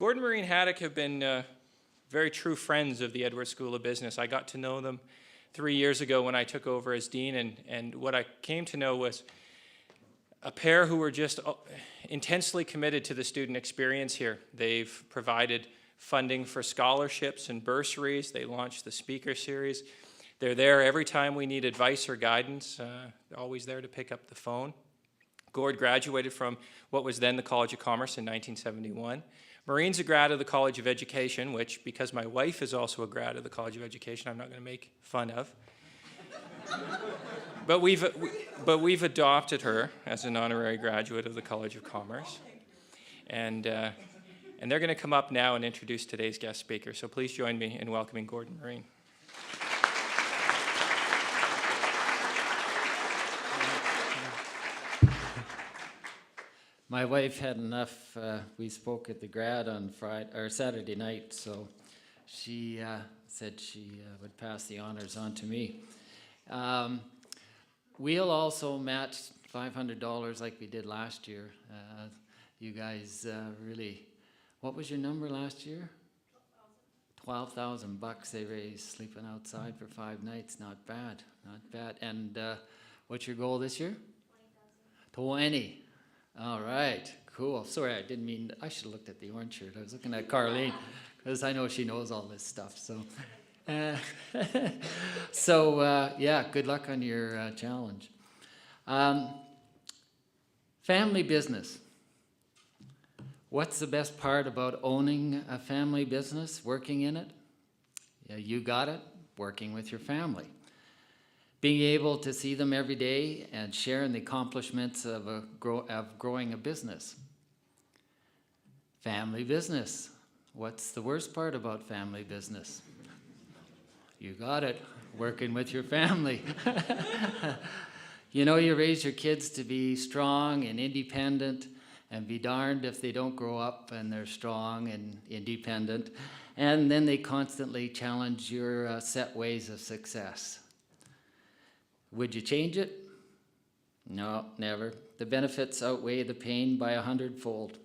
Gordon, Maureen, Haddock have been very true friends of the Edwards School of Business. I got to know them 3 years ago when I took over as dean, and what I came to know was a pair who were just intensely committed to the student experience here. They've provided funding for scholarships and bursaries. They launched the speaker series. They're there every time we need advice or guidance, always there to pick up the phone. Gord graduated from what was then the College of Commerce in 1971. Maureen's a grad of the College of Education, which, because my wife is also a grad of the College of Education, I'm not going to make fun of. But we've adopted her as an honorary graduate of the College of Commerce. And they're going to come up now and introduce today's guest speaker. So please join me in welcoming Gordon and Maureen. My wife had enough. We spoke at the grad on Saturday night, so she said she would pass the honors on to me. We'll also match $500 like we did last year. You guys really, what was your number last year? $12,000 they raised, sleeping outside for 5 nights. Not bad, not bad. And what's your goal this year? 20. All right, cool. Sorry, I didn't mean, I should have looked at the orange shirt. I was looking at Carlene, because I know she knows all this stuff. So, yeah, good luck on your challenge. Family business. What's the best part about owning a family business, working in it? Yeah, you got it, working with your family. Being able to see them every day and sharing the accomplishments of growing a business. Family business. What's the worst part about family business? You got it, working with your family. You know, you raise your kids to be strong and independent, and be darned if they don't grow up and they're strong and independent, and then they constantly challenge your set ways of success. Would you change it? No, never. The benefits outweigh the pain by 100-fold.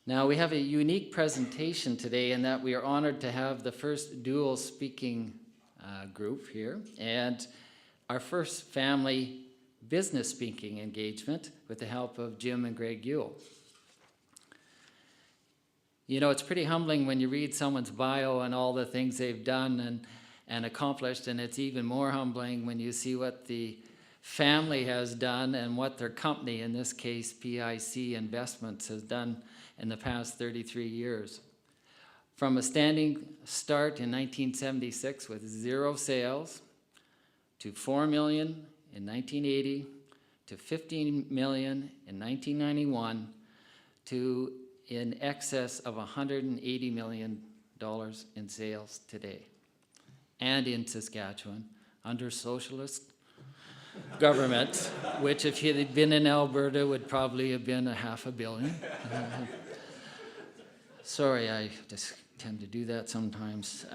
Now, we have a unique presentation today in that we are honored to have the first dual speaking group here and our first family business speaking engagement with the help of Jim and Greg Yuel. You know, it's pretty humbling when you read someone's bio and all the things they've done and accomplished, and it's even more humbling when you see what the family has done and what their company, in this case PIC Investments, has done in the past 33 years. From a standing start in 1976 with 0 sales, to $4 million in 1980, to $15 million in 1991, to in excess of $180 million in sales today. And in Saskatchewan, under socialist government, which if he had been in Alberta would probably have been $500 million. Sorry, I just tend to do that sometimes.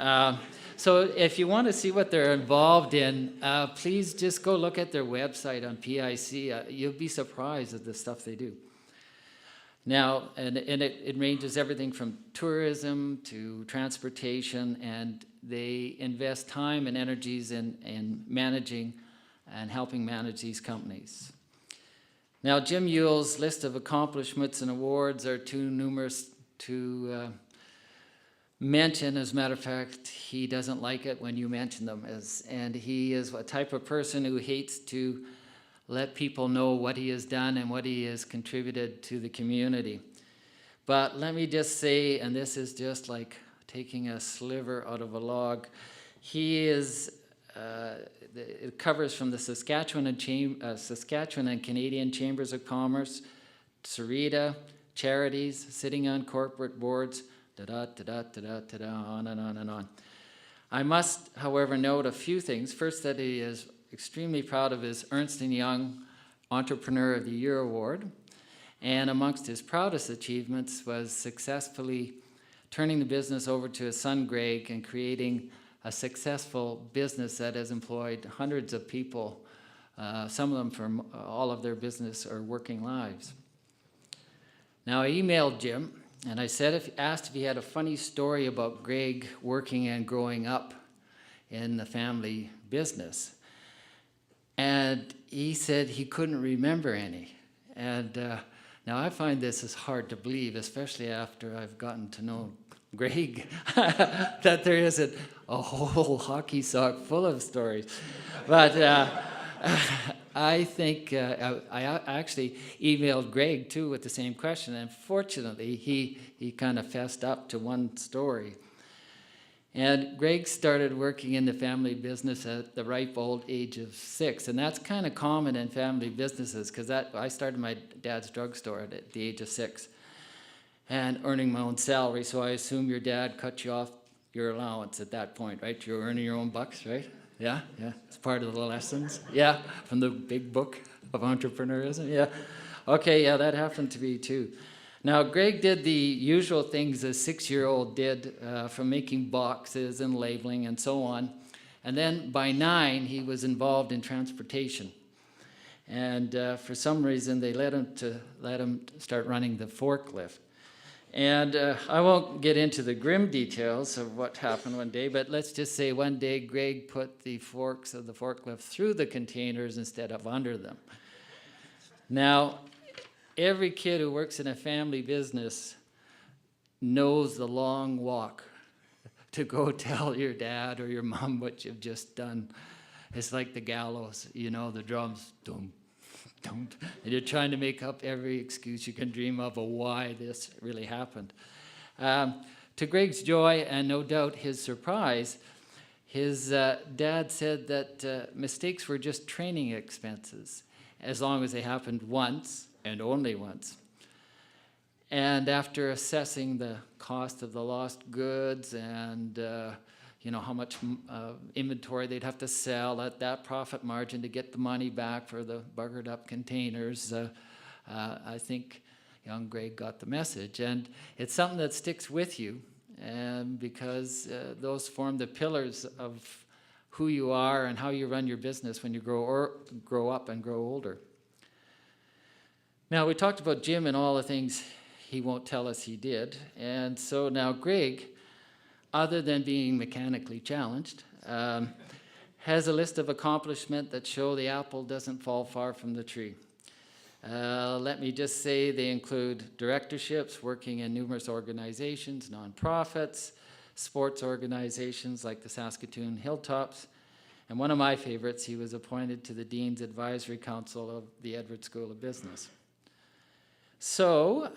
So if you want to see what they're involved in, please just go look at their website on PIC. You'll be surprised at the stuff they do. Now, and it ranges everything from tourism to transportation, and they invest time and energies in managing and helping manage these companies. Now, Jim Yuel's list of accomplishments and awards are too numerous to mention. As a matter of fact, he doesn't like it when you mention them, and he is a type of person who hates to let people know what he has done and what he has contributed to the community. But let me just say, and this is just like taking a sliver out of a log, he is, it covers from the Saskatchewan and Canadian Chambers of Commerce, Sarita, charities, sitting on corporate boards, on and on and on. I must, however, note a few things. First, that he is extremely proud of his Ernst & Young Entrepreneur of the Year award, and amongst his proudest achievements was successfully turning the business over to his son Greg and creating a successful business that has employed hundreds of people, some of them for all of their business or working lives. Now, I emailed Jim and I asked if he had a funny story about Greg working and growing up in the family business. And he said he couldn't remember any. And now I find this is hard to believe, especially after I've gotten to know Greg, that there isn't a whole hockey sock full of stories. But I think I actually emailed Greg too with the same question, and fortunately he kind of fessed up to one story. And Greg started working in the family business at the ripe old age of 6, and that's kind of common in family businesses, because I started my dad's drugstore at the age of 6 and earning my own salary, so I assume your dad cut you off your allowance at that point, right? You're earning your own bucks, right? Yeah, it's part of the lessons. Yeah, from the big book of entrepreneurship. Yeah, okay, yeah, that happened to me too. Now, Greg did the usual things a 6-year-old did, from making boxes and labeling and so on. And then by 9, he was involved in transportation. And for some reason, they let him start running the forklift. And I won't get into the grim details of what happened one day, but let's just say one day Greg put the forks of the forklift through the containers instead of under them. Now, every kid who works in a family business knows the long walk to go tell your dad or your mom what you've just done. It's like the gallows, the drums, dum, dum, and you're trying to make up every excuse you can dream of why this really happened. To Greg's joy and no doubt his surprise, his dad said that mistakes were just training expenses, as long as they happened once and only once. And after assessing the cost of the lost goods and how much inventory they'd have to sell at that profit margin to get the money back for the buggered up containers, I think young Greg got the message. And it's something that sticks with you, because those form the pillars of who you are and how you run your business when you grow up and grow older. Now, we talked about Jim and all the things he won't tell us he did. And so now Greg, other than being mechanically challenged, has a list of accomplishments that show the apple doesn't fall far from the tree. Let me just say they include directorships, working in numerous organizations, nonprofits, sports organizations like the Saskatoon Hilltops, and one of my favorites, he was appointed to the Dean's Advisory Council of the Edwards School of Business. So,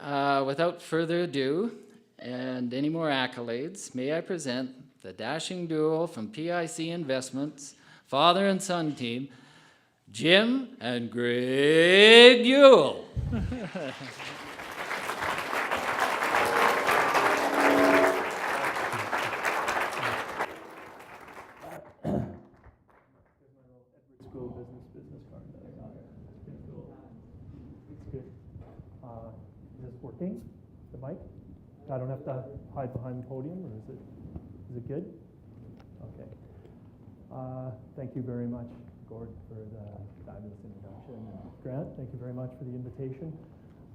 without further ado, and any more accolades, may I present the dashing duo from PIC Investments, father and son team, Jim and Greg Yuel. School business card that I got. It's good. Is this working? The mic? I don't have to hide behind the podium, or is it good? Okay. Thank you very much, Gord, for the fabulous introduction. And Grant, thank you very much for the invitation.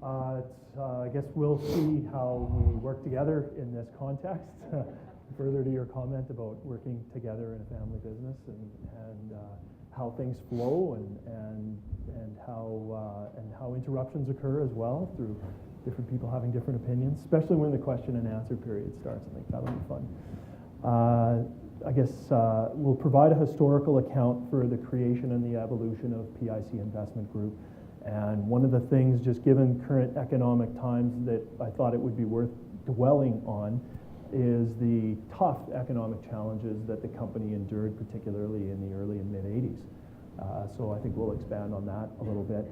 I guess we'll see how we work together in this context. Further to your comment about working together in a family business and how things flow and how interruptions occur as well through different people having different opinions, especially when the question and answer period starts. I think that'll be fun. I guess we'll provide a historical account for the creation and the evolution of PIC Investment Group. And one of the things, just given current economic times, that I thought it would be worth dwelling on is the tough economic challenges that the company endured, particularly in the early and mid-'80s. So I think we'll expand on that a little bit.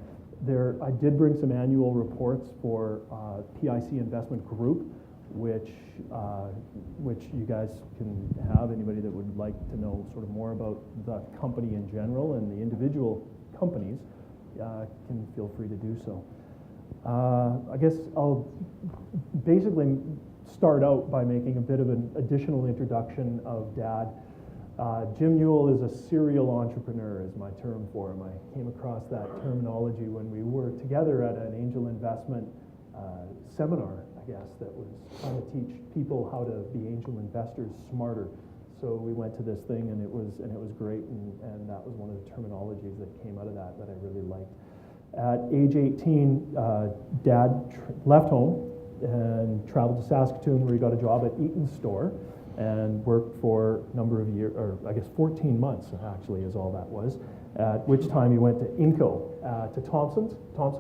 I did bring some annual reports for PIC Investment Group, which you guys can have. Anybody that would like to know sort of more about the company in general and the individual companies can feel free to do so. I guess I'll basically start out by making a bit of an additional introduction of Dad. Jim Yuel is a serial entrepreneur, is my term for him. I came across that terminology when we were together at an angel investment seminar, I I guess, that was trying to teach people how to be angel investors smarter. So we went to this thing, and it was great, and that was one of the terminologies that came out of that I really liked. At age 18, Dad left home and traveled to Saskatoon, where he got a job at Eaton's store and worked for a number of years, or I guess 14 months actually is all that was, at which time he went to Inco, to Thompson,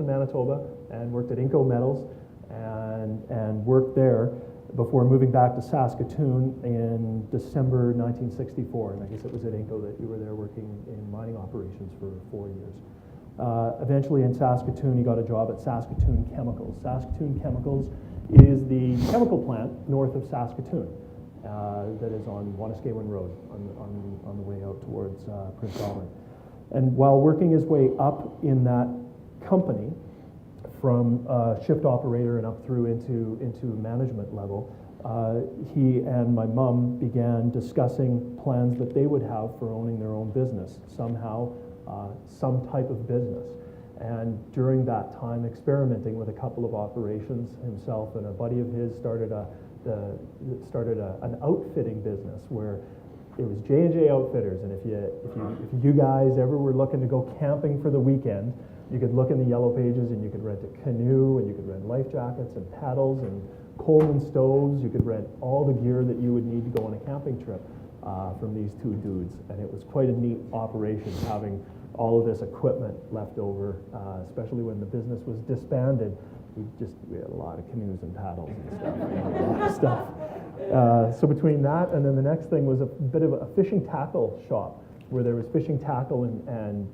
Manitoba, and worked at Inco Metals and worked there before moving back to Saskatoon in December 1964. And I guess it was at Inco that you were there working in mining operations for 4 years. Eventually in Saskatoon, he got a job at Saskatoon Chemicals. Saskatoon Chemicals is the chemical plant north of Saskatoon that is on Wanuskewin Road on the way out towards Prince Albert. And while working his way up in that company, from shift operator and up through into management level, he and my mom began discussing plans that they would have for owning their own business, somehow, some type of business. And during that time, experimenting with a couple of operations, himself and a buddy of his started an outfitting business where it was J&J Outfitters. And if you guys ever were looking to go camping for the weekend, you could look in the yellow pages and you could rent a canoe, and you could rent life jackets and paddles and Coleman stoves. You could rent all the gear that you would need to go on a camping trip from these two dudes. And it was quite a neat operation, having all of this equipment left over, especially when the business was disbanded. We had a lot of canoes and paddles and stuff, a lot of stuff. So between that and then the next thing was a bit of a fishing tackle shop, where there was fishing tackle and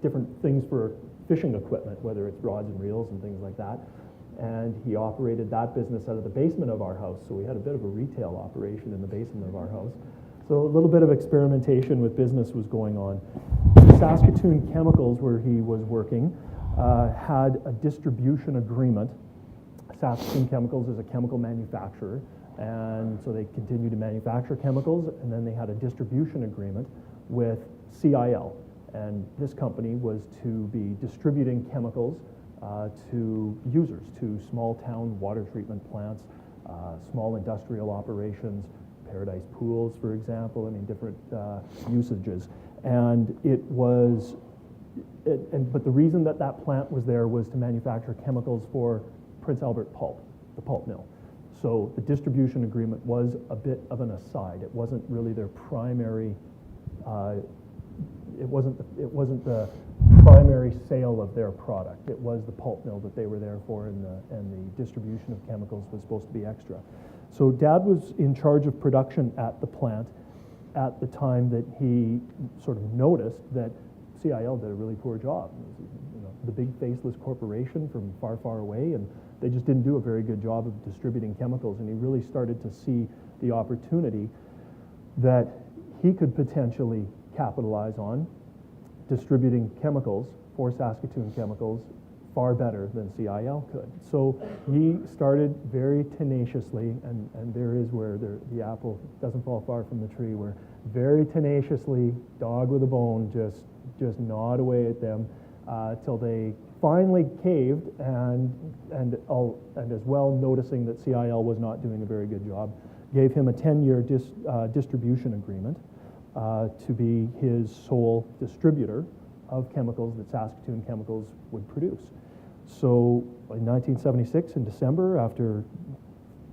different things for fishing equipment, whether it's rods and reels and things like that. And he operated that business out of the basement of our house. So we had a bit of a retail operation in the basement of our house. So a little bit of experimentation with business was going on. Saskatoon Chemicals, where he was working, had a distribution agreement. Saskatoon Chemicals is a chemical manufacturer, and so they continued to manufacture chemicals, and then they had a distribution agreement with CIL. And this company was to be distributing chemicals to users, to small town water treatment plants, small industrial operations, Paradise Pools, for example, different usages. And but the reason that plant was there was to manufacture chemicals for Prince Albert Pulp, the pulp mill. So the distribution agreement was a bit of an aside. It wasn't really their primary, it wasn't the primary sale of their product. It was the pulp mill that they were there for, and the distribution of chemicals was supposed to be extra. So Dad was in charge of production at the plant at the time that he sort of noticed that CIL did a really poor job. The big faceless corporation from far, far away, and they just didn't do a very good job of distributing chemicals. And he really started to see the opportunity that he could potentially capitalize on distributing chemicals for Saskatoon Chemicals far better than CIL could. So he started very tenaciously, and there is where the apple doesn't fall far from the tree, where very tenaciously, dog with a bone, just gnawed away at them till they finally caved, and as well noticing that CIL was not doing a very good job, gave him a 10-year distribution agreement to be his sole distributor of chemicals that Saskatoon Chemicals would produce. So in 1976, in December, after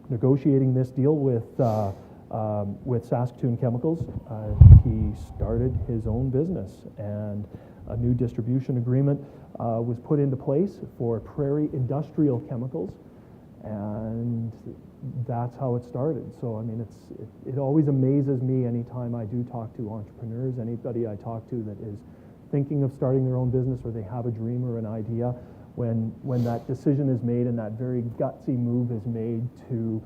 negotiating this deal with Saskatoon Chemicals, he started his own business, and a new distribution agreement was put into place for Prairie Industrial Chemicals, and that's how it started. So it always amazes me anytime I do talk to entrepreneurs, anybody I talk to that is thinking of starting their own business, or they have a dream or an idea, when that decision is made and that very gutsy move is made to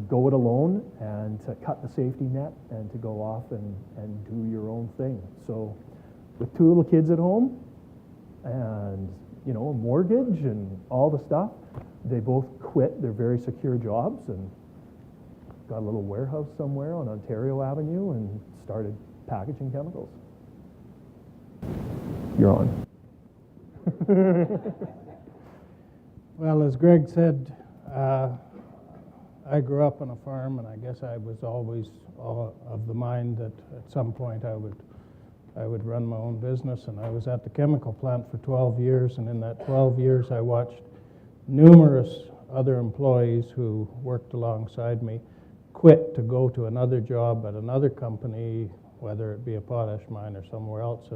go it alone and to cut the safety net and to go off and do your own thing. So with 2 little kids at home and a mortgage and all the stuff, they both quit their very secure jobs and got a little warehouse somewhere on Ontario Avenue and started packaging chemicals. You're on. Well, as Greg said, I grew up on a farm, and I guess I was always of the mind that at some point I would run my own business. And I was at the chemical plant for 12 years, and in that 12 years I watched numerous other employees who worked alongside me quit to go to another job at another company, whether it be a potash mine or somewhere else.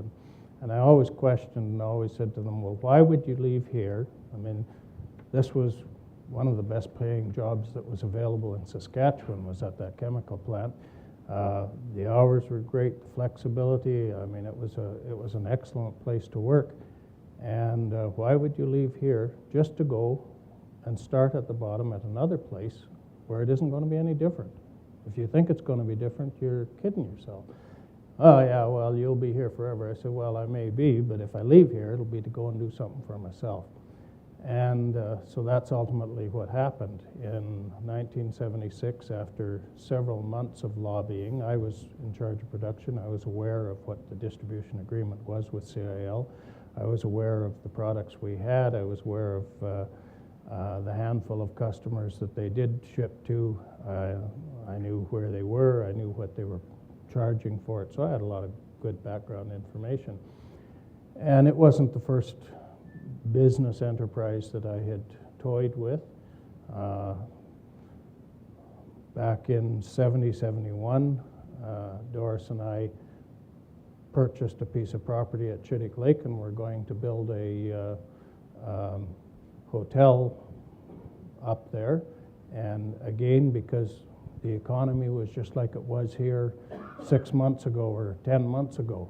And I always questioned and always said to them, well, why would you leave here? I mean, this was one of the best paying jobs that was available in Saskatchewan, was at that chemical plant. The hours were great, the flexibility. I mean, it was an excellent place to work. And why would you leave here just to go and start at the bottom at another place where it isn't going to be any different? If you think it's going to be different, you're kidding yourself. Oh, yeah, well, you'll be here forever. I said, well, I may be, but if I leave here, it'll be to go and do something for myself. And so that's ultimately what happened. In 1976, after several months of lobbying, I was in charge of production. I was aware of what the distribution agreement was with CIL. I was aware of the products we had. I was aware of the handful of customers that they did ship to. I knew where they were. I knew what they were charging for it. So I had a lot of good background information. And it wasn't the first business enterprise that I had toyed with. Back in 71, Doris and I purchased a piece of property at Chittick Lake, and we're going to build a hotel up there. And again, because the economy was just like it was here 6 months ago or 10 months ago.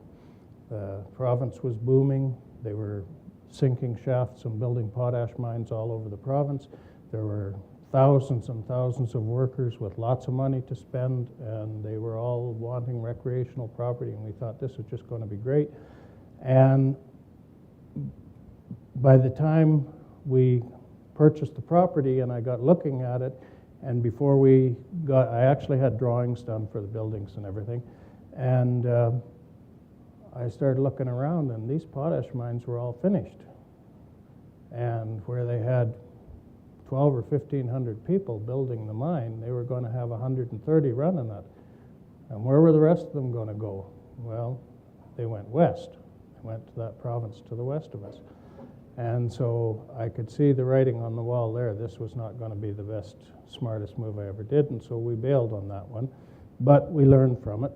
The province was booming. They were sinking shafts and building potash mines all over the province. There were thousands and thousands of workers with lots of money to spend, and they were all wanting recreational property, and we thought this was just going to be great. And by the time we purchased the property and I got looking at it, and before we got, I actually had drawings done for the buildings and everything, and I started looking around, and these potash mines were all finished. And where they had 12 or 1,500 people building the mine, they were going to have 130 running it. And where were the rest of them going to go? Well, they went west. They went to that province to the west of us. And so I could see the writing on the wall there. This was not going to be the best, smartest move I ever did, and so we bailed on that one. But we learned from it.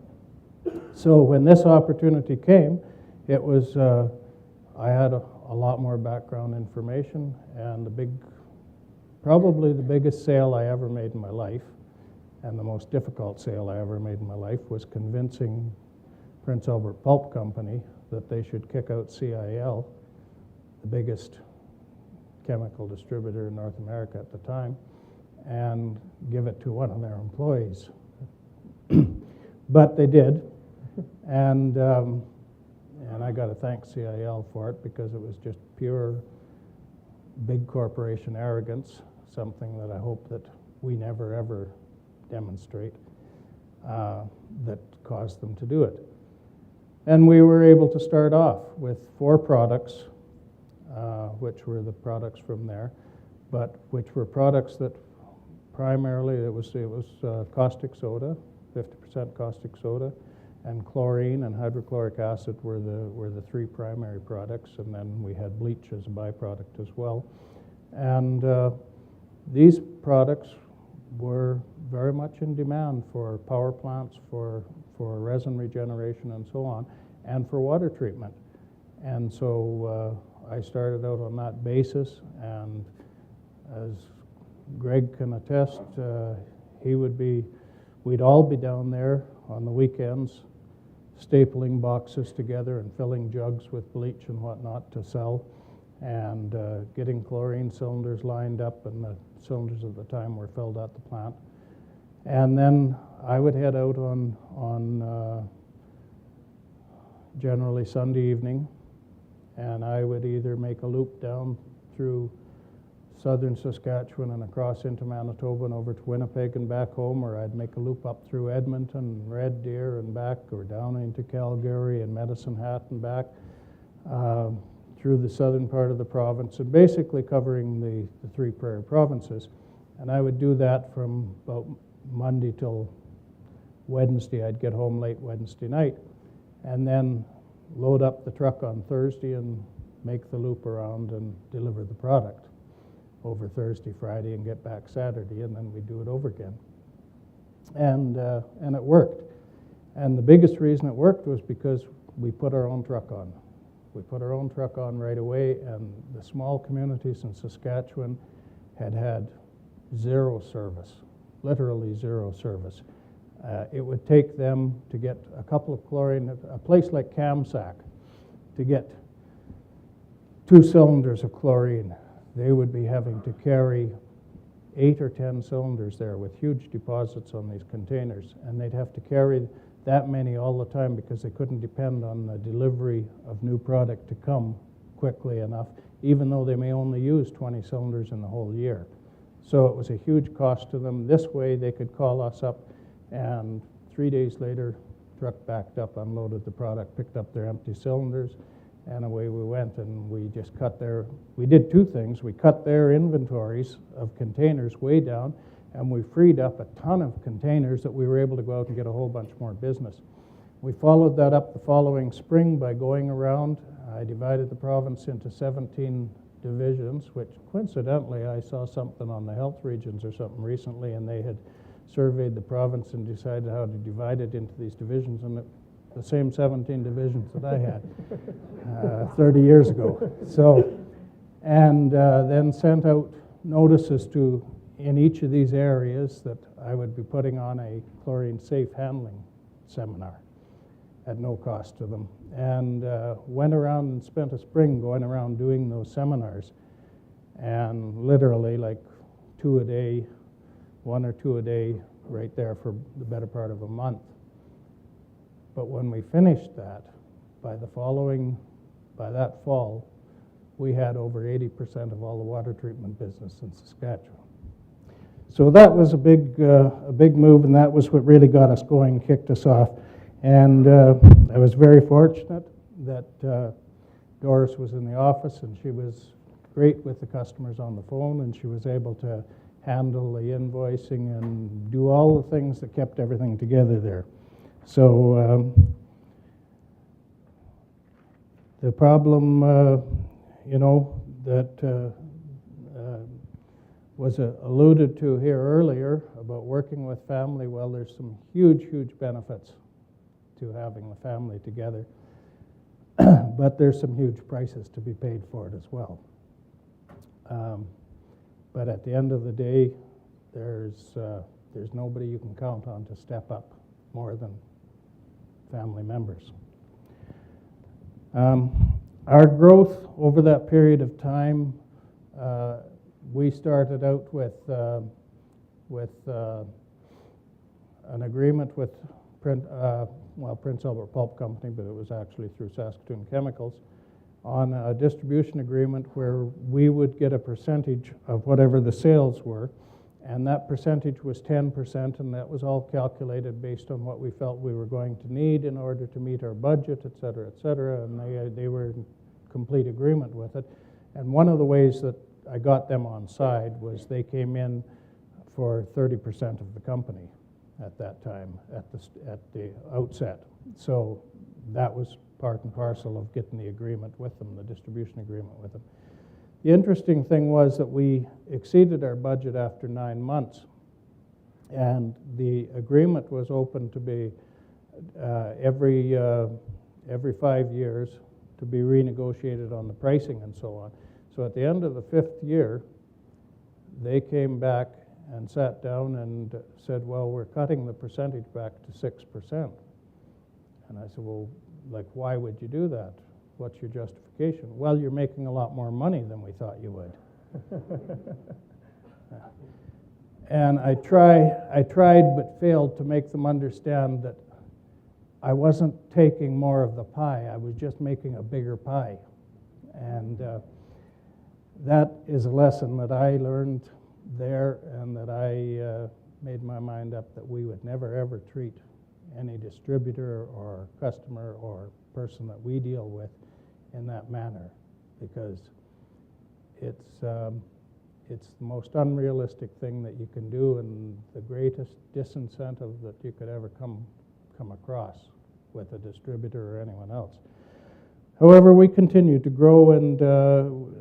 So when this opportunity came, it was, I had a lot more background information, and probably the biggest sale I ever made in my life, and the most difficult sale I ever made in my life, was convincing Prince Albert Pulp Company that they should kick out CIL, the biggest chemical distributor in North America at the time, and give it to one of their employees. But they did, and I got to thank CIL for it, because it was just pure big corporation arrogance, something that I hope that we never ever demonstrate, that caused them to do it. And we were able to start off with 4 products, which were the products from there, but which were products that primarily it was caustic soda, 50% caustic soda, and chlorine and hydrochloric acid were the 3 primary products, and then we had bleach as a byproduct as well. And these products were very much in demand for power plants, for resin regeneration and so on, and for water treatment. And so I started out on that basis, and as Greg can attest, we'd all be down there on the weekends stapling boxes together and filling jugs with bleach and whatnot to sell, and getting chlorine cylinders lined up, and the cylinders at the time were filled at the plant. And then I would head out on generally Sunday evening, and I would either make a loop down through southern Saskatchewan and across into Manitoba and over to Winnipeg and back home, or I'd make a loop up through Edmonton, Red Deer and back, or down into Calgary and Medicine Hat and back, through the southern part of the province, and basically covering the 3 prairie provinces. And I would do that from about Monday till Wednesday. I'd get home late Wednesday night and then load up the truck on Thursday and make the loop around and deliver the product over Thursday, Friday, and get back Saturday, and then we do it over again. And it worked. And the biggest reason it worked was because we put our own truck on. We put our own truck on right away, and the small communities in Saskatchewan had zero service, literally zero service. It would take them to get a couple of chlorine, a place like Kamsack, to get 2 cylinders of chlorine. They would be having to carry 8 or 10 cylinders there with huge deposits on these containers, and they'd have to carry that many all the time because they couldn't depend on the delivery of new product to come quickly enough, even though they may only use 20 cylinders in the whole year. So it was a huge cost to them. This way they could call us up, and 3 days later, truck backed up, unloaded the product, picked up their empty cylinders, and away we went. And we just we did 2 things. We cut their inventories of containers way down, and we freed up a ton of containers that we were able to go out and get a whole bunch more business. We followed that up the following spring by going around. I divided the province into 17 divisions, which coincidentally I saw something on the health regions or something recently, and they had surveyed the province and decided how to divide it into these divisions, and the same 17 divisions that I had 30 years ago. So, and then sent out notices in each of these areas that I would be putting on a chlorine safe handling seminar at no cost to them, and went around and spent a spring going around doing those seminars, and literally like 2 a day, 1 or 2 a day, right there for the better part of a month. But when we finished that, by that fall, we had over 80% of all the water treatment business in Saskatchewan. So that was a big move, and that was what really got us going, kicked us off. And I was very fortunate that Doris was in the office, and she was great with the customers on the phone, and she was able to handle the invoicing and do all the things that kept everything together there. So the problem, that was alluded to here earlier about working with family, well, there's some huge, huge benefits to having the family together, but there's some huge prices to be paid for it as well. But at the end of the day, there's nobody you can count on to step up more than family members. Our growth over that period of time, we started out with an agreement with Prince Albert Pulp Company, but it was actually through Saskatoon Chemicals, on a distribution agreement where we would get a percentage of whatever the sales were, and that percentage was 10%, and that was all calculated based on what we felt we were going to need in order to meet our budget, et cetera, and they were in complete agreement with it. And one of the ways that I got them on side was they came in for 30% of the company at that time, at the outset. So that was part and parcel of getting the agreement with them, the distribution agreement with them. The interesting thing was that we exceeded our budget after 9 months, and the agreement was open to be every 5 years to be renegotiated on the pricing and so on. So at the end of the 5th year, they came back and sat down and said, well, we're cutting the percentage back to 6%. And I said, well, why would you do that? What's your justification? Well, you're making a lot more money than we thought you would. And I tried but failed to make them understand that I wasn't taking more of the pie, I was just making a bigger pie. And that is a lesson that I learned there, and that I made my mind up that we would never ever treat any distributor or customer or person that we deal with in that manner, because it's the most unrealistic thing that you can do and the greatest disincentive that you could ever come across with a distributor or anyone else. However, we continued to grow, and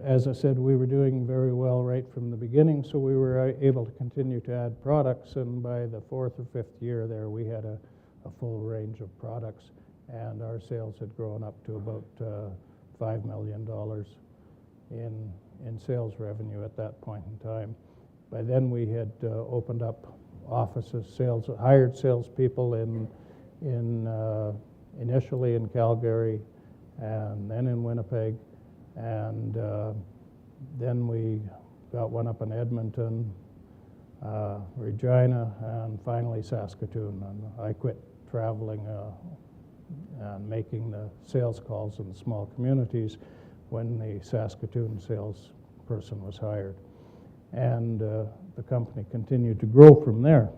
as I said, we were doing very well right from the beginning, so we were able to continue to add products, and by the 4th or 5th year there, we had a full range of products, and our sales had grown up to about $5 million in sales revenue at that point in time. By then, we had opened up offices, hired salespeople initially in Calgary, and then in Winnipeg, and then we got one up in Edmonton, Regina, and finally Saskatoon. And I quit traveling and making the sales calls in the small communities when the Saskatoon salesperson was hired. And the company continued to grow from there.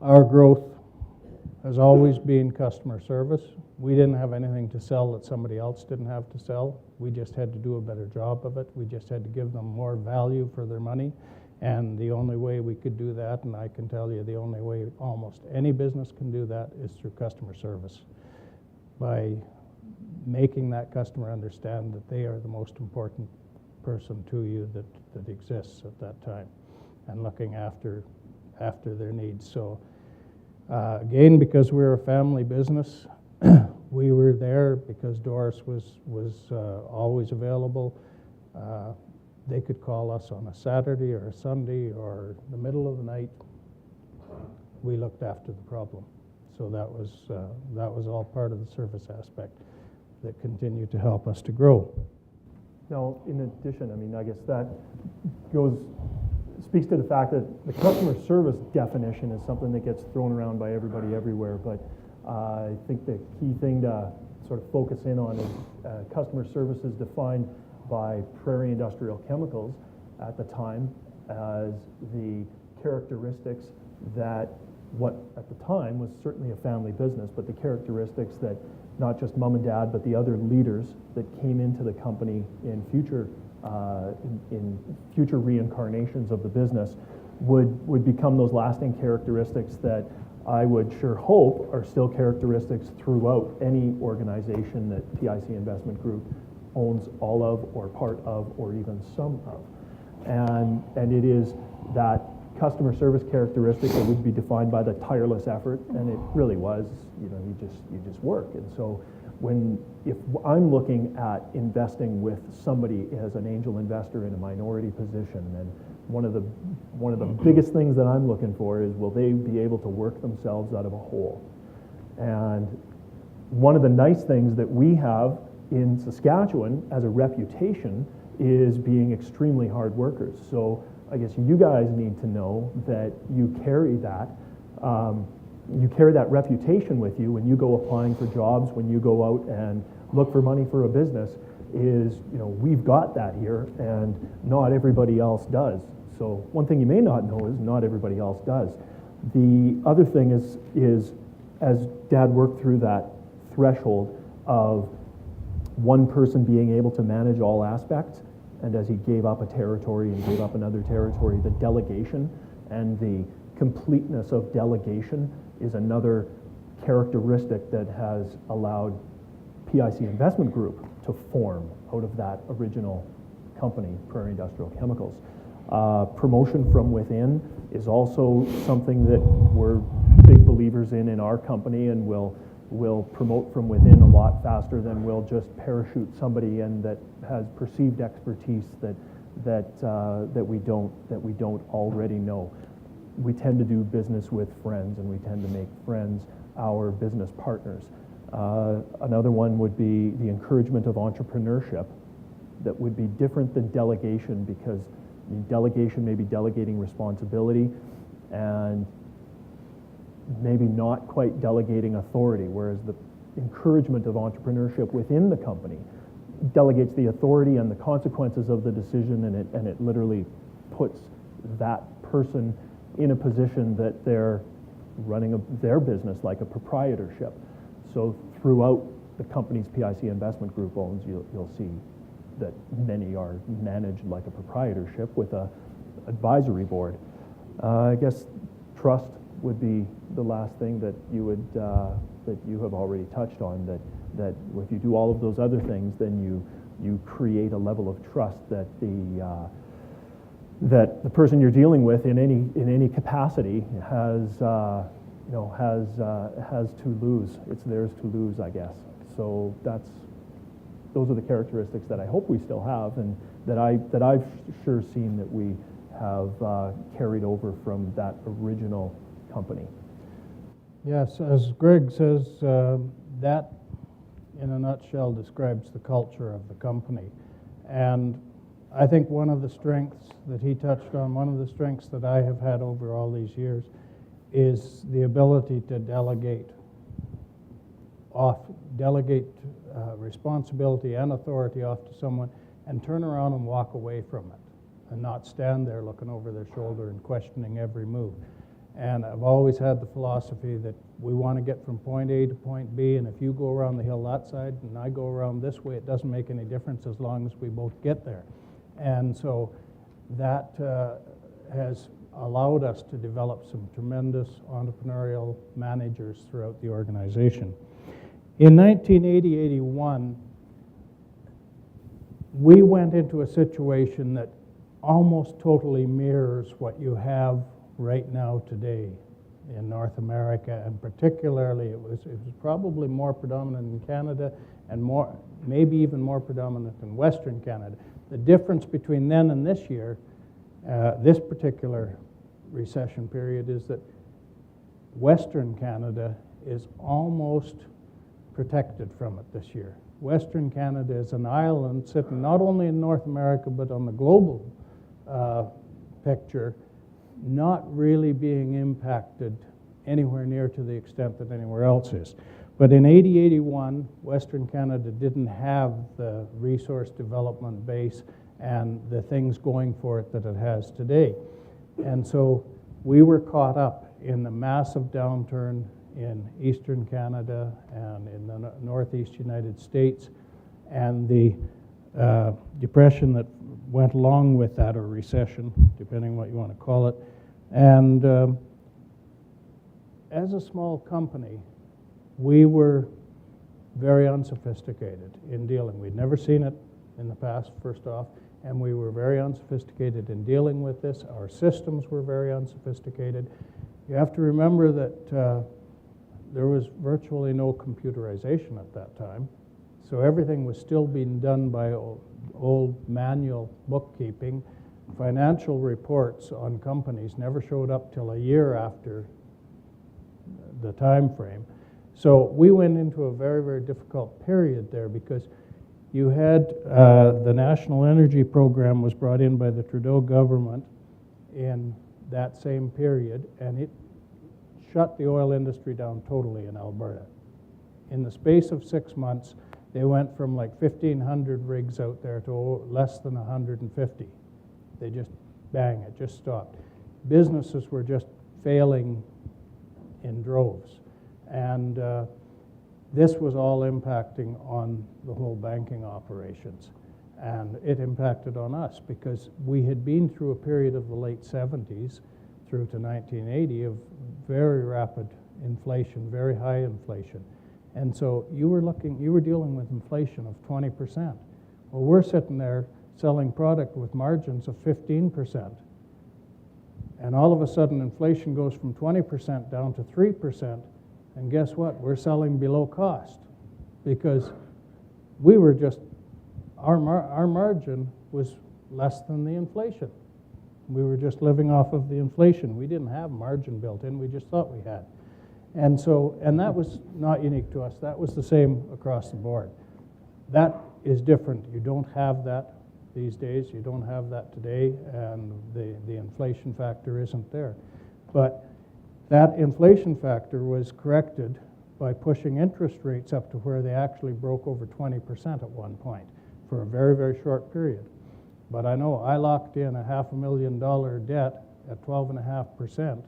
Our growth has always been customer service. We didn't have anything to sell that somebody else didn't have to sell. We just had to do a better job of it. We just had to give them more value for their money. And the only way we could do that, and I can tell you the only way almost any business can do that, is through customer service. By making that customer understand that they are the most important person to you that exists at that time, and looking after their needs. So again, because we're a family business, we were there because Doris was always available. They could call us on a Saturday or a Sunday or the middle of the night. We looked after the problem. So that was all part of the service aspect that continued to help us to grow. Now, in addition, I mean, I guess that speaks to the fact that the customer service definition is something that gets thrown around by everybody everywhere, but I think the key thing to sort of focus in on is customer service is defined by Prairie Industrial Chemicals at the time as the characteristics that what at the time was certainly a family business, but the characteristics that not just mom and dad, but the other leaders that came into the company in future reincarnations of the business would become those lasting characteristics that I would sure hope are still characteristics throughout any organization that PIC Investment Group owns all of or part of or even some of. And it is that customer service characteristic that would be defined by the tireless effort, and it really was, you just work. And so if I'm looking at investing with somebody as an angel investor in a minority position, then one of the biggest things that I'm looking for is, will they be able to work themselves out of a hole? And one of the nice things that we have in Saskatchewan as a reputation is being extremely hard workers. So I guess you guys need to know that you carry that reputation with you when you go applying for jobs, when you go out and look for money for a business, is, we've got that here and not everybody else does. So one thing you may not know is not everybody else does. The other thing is as Dad worked through that threshold of one person being able to manage all aspects, and as he gave up a territory and gave up another territory, the delegation and the completeness of delegation is another characteristic that has allowed PIC Investment Group to form out of that original company, Prairie Industrial Chemicals. Promotion from within is also something that we're big believers in our company, and will promote from within a lot faster than we'll just parachute somebody in that has perceived expertise that we don't already know. We tend to do business with friends, and we tend to make friends our business partners. Another one would be the encouragement of entrepreneurship. That would be different than delegation, because delegation may be delegating responsibility and maybe not quite delegating authority, whereas the encouragement of entrepreneurship within the company delegates the authority and the consequences of the decision, and it literally puts that person in a position that they're running their business like a proprietorship. So throughout the companies PIC Investment Group owns, you'll see that many are managed like a proprietorship with a advisory board. I guess trust would be the last thing that you would that you have already touched on. That if you do all of those other things, then you create a level of trust that the person you're dealing with in any capacity has has to lose. It's theirs to lose, I guess. So those are the characteristics that I hope we still have, and that I've sure seen that we have carried over from that original company. Yes, as Greg says, that in a nutshell describes the culture of the company. And I think one of the strengths that he touched on, one of the strengths that I have had over all these years, is the ability to delegate responsibility and authority off to someone and turn around and walk away from it and not stand there looking over their shoulder and questioning every move. And I've always had the philosophy that we want to get from point A to point B, and if you go around the hill that side and I go around this way, it doesn't make any difference as long as we both get there. And so that has allowed us to develop some tremendous entrepreneurial managers throughout the organization. In 1980-81, we went into a situation that almost totally mirrors what you have right now today in North America, and particularly it was probably more predominant in Canada and maybe even more predominant in Western Canada. The difference between then and this year, this particular recession period, is that Western Canada is almost protected from it this year. Western Canada is an island sitting not only in North America but on the global picture, not really being impacted anywhere near to the extent that anywhere else is. But in 80-81, Western Canada didn't have the resource development base and the things going for it that it has today. And so we were caught up in the massive downturn in Eastern Canada and in the Northeast United States, and the depression that went along with that, or recession, depending on what you want to call it. And as a small company, we were very unsophisticated in dealing. We'd never seen it in the past, first off, and we were very unsophisticated in dealing with this. Our systems were very unsophisticated. You have to remember that there was virtually no computerization at that time, so everything was still being done by old manual bookkeeping. Financial reports on companies never showed up till a year after the time frame. So we went into a very, very difficult period there, because you had the National Energy Program was brought in by the Trudeau government in that same period, and it shut the oil industry down totally in Alberta. In the space of 6 months, they went from like 1,500 rigs out there to less than 150. They just, bang, it just stopped. Businesses were just failing in droves. And this was all impacting on the whole banking operations. And it impacted on us because we had been through a period of the late 70s through to 1980 of very rapid inflation, very high inflation. And so you were dealing with inflation of 20%. Well, we're sitting there selling product with margins of 15%. And all of a sudden, inflation goes from 20% down to 3%. And guess what? We're selling below cost, because we were just, our margin was less than the inflation. We were just living off of the inflation. We didn't have margin built in. We just thought we had. And so, and that was not unique to us. That was the same across the board. That is different. You don't have that these days. You don't have that today, and the inflation factor isn't there. But that inflation factor was corrected by pushing interest rates up to where they actually broke over 20% at one point for a very, very short period. But I know I locked in a $500,000 debt at 12.5%,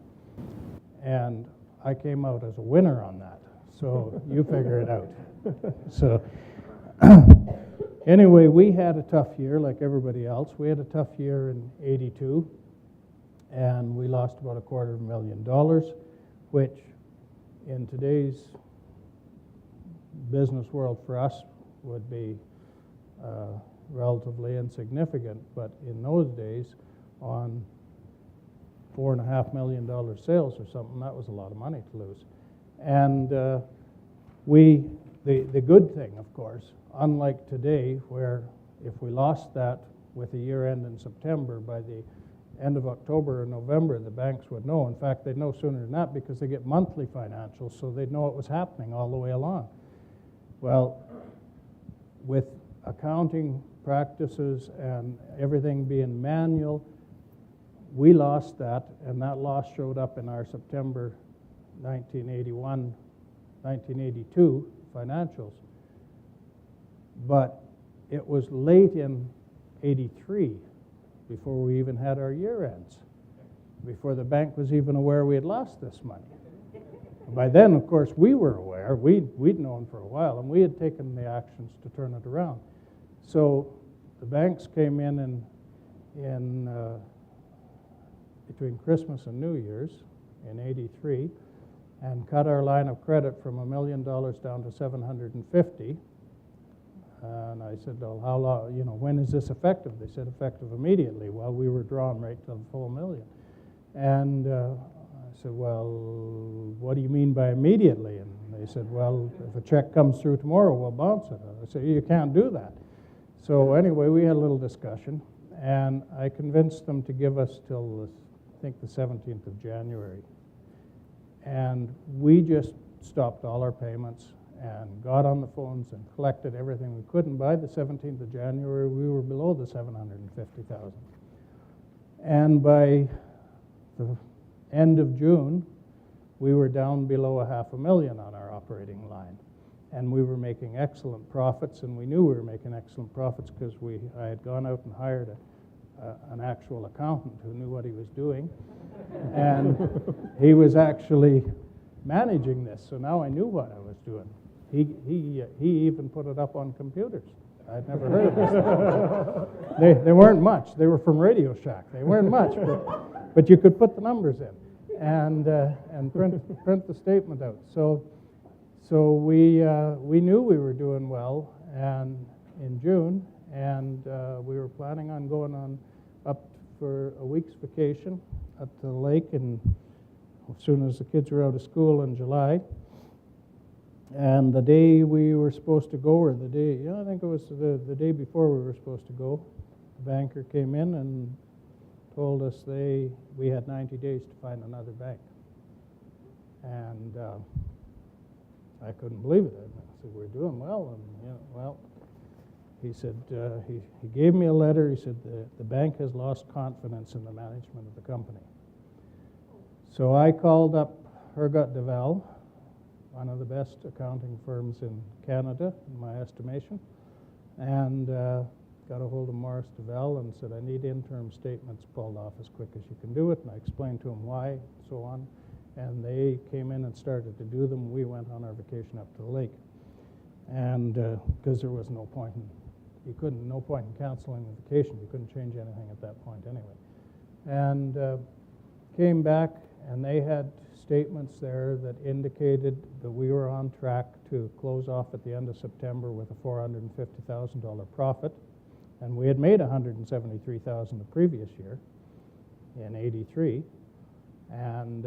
and I came out as a winner on that. So you figure it out. So Anyway, we had a tough year like everybody else. We had a tough year in '82, and we lost about $250,000, which in today's business world for us would be relatively insignificant, but in those days, on $4.5 million sales or something, that was a lot of money to lose. And the good thing, of course, unlike today, where if we lost that with a year end in September, by the end of October or November, the banks would know. In fact, they'd know sooner than that because they get monthly financials, so they'd know what was happening all the way along. Well, with accounting practices and everything being manual, we lost that, and that loss showed up in our September 1982 financials. But it was late in '83 before we even had our year ends, before the bank was even aware we had lost this money. By then, of course, we were aware. We'd known for a while, and we had taken the actions to turn it around. So the banks came in between Christmas and New Year's in '83 and cut our line of credit from $1 million down to $750,000. And I said, well, how long, when is this effective? They said effective immediately. Well, we were drawn right to the full $1 million. And I said, well, what do you mean by immediately? And they said, well, if a check comes through tomorrow, we'll bounce it. I said, you can't do that. So anyway, we had a little discussion, and I convinced them to give us till, I think, the 17th of January. And we just stopped all our payments and got on the phones and collected everything we could. And by the 17th of January, we were below the $750,000. And by the end of June, we were down below $500,000 on our operating line. And we were making excellent profits, and we knew we were making excellent profits because I had gone out and hired an actual accountant who knew what he was doing. And he was actually managing this, so now I knew what I was doing. He even put it up on computers. I'd never heard of this. They weren't much. They were from Radio Shack. They weren't much, but you could put the numbers in and print the statement out. So we knew we were doing well, and in June, and we were planning on going up for a week's vacation up to the lake, and as soon as the kids were out of school in July. And the day we were supposed to go, or the day, I think it was the day before we were supposed to go, the banker came in and told us we had 90 days to find another bank. And I couldn't believe it. I said, we're doing well. And well, he said, he gave me a letter. He said, the bank has lost confidence in the management of the company. So I called up Hergot Deval, one of the best accounting firms in Canada, in my estimation, and got a hold of Morris Deval and said, I need interim statements pulled off as quick as you can do it. And I explained to him why, and so on. And they came in and started to do them. We went on our vacation up to the lake. And because there was no point in canceling the vacation. You couldn't change anything at that point anyway. And came back, and they had statements there that indicated that we were on track to close off at the end of September with a $450,000 profit. And we had made $173,000 the previous year in '83. And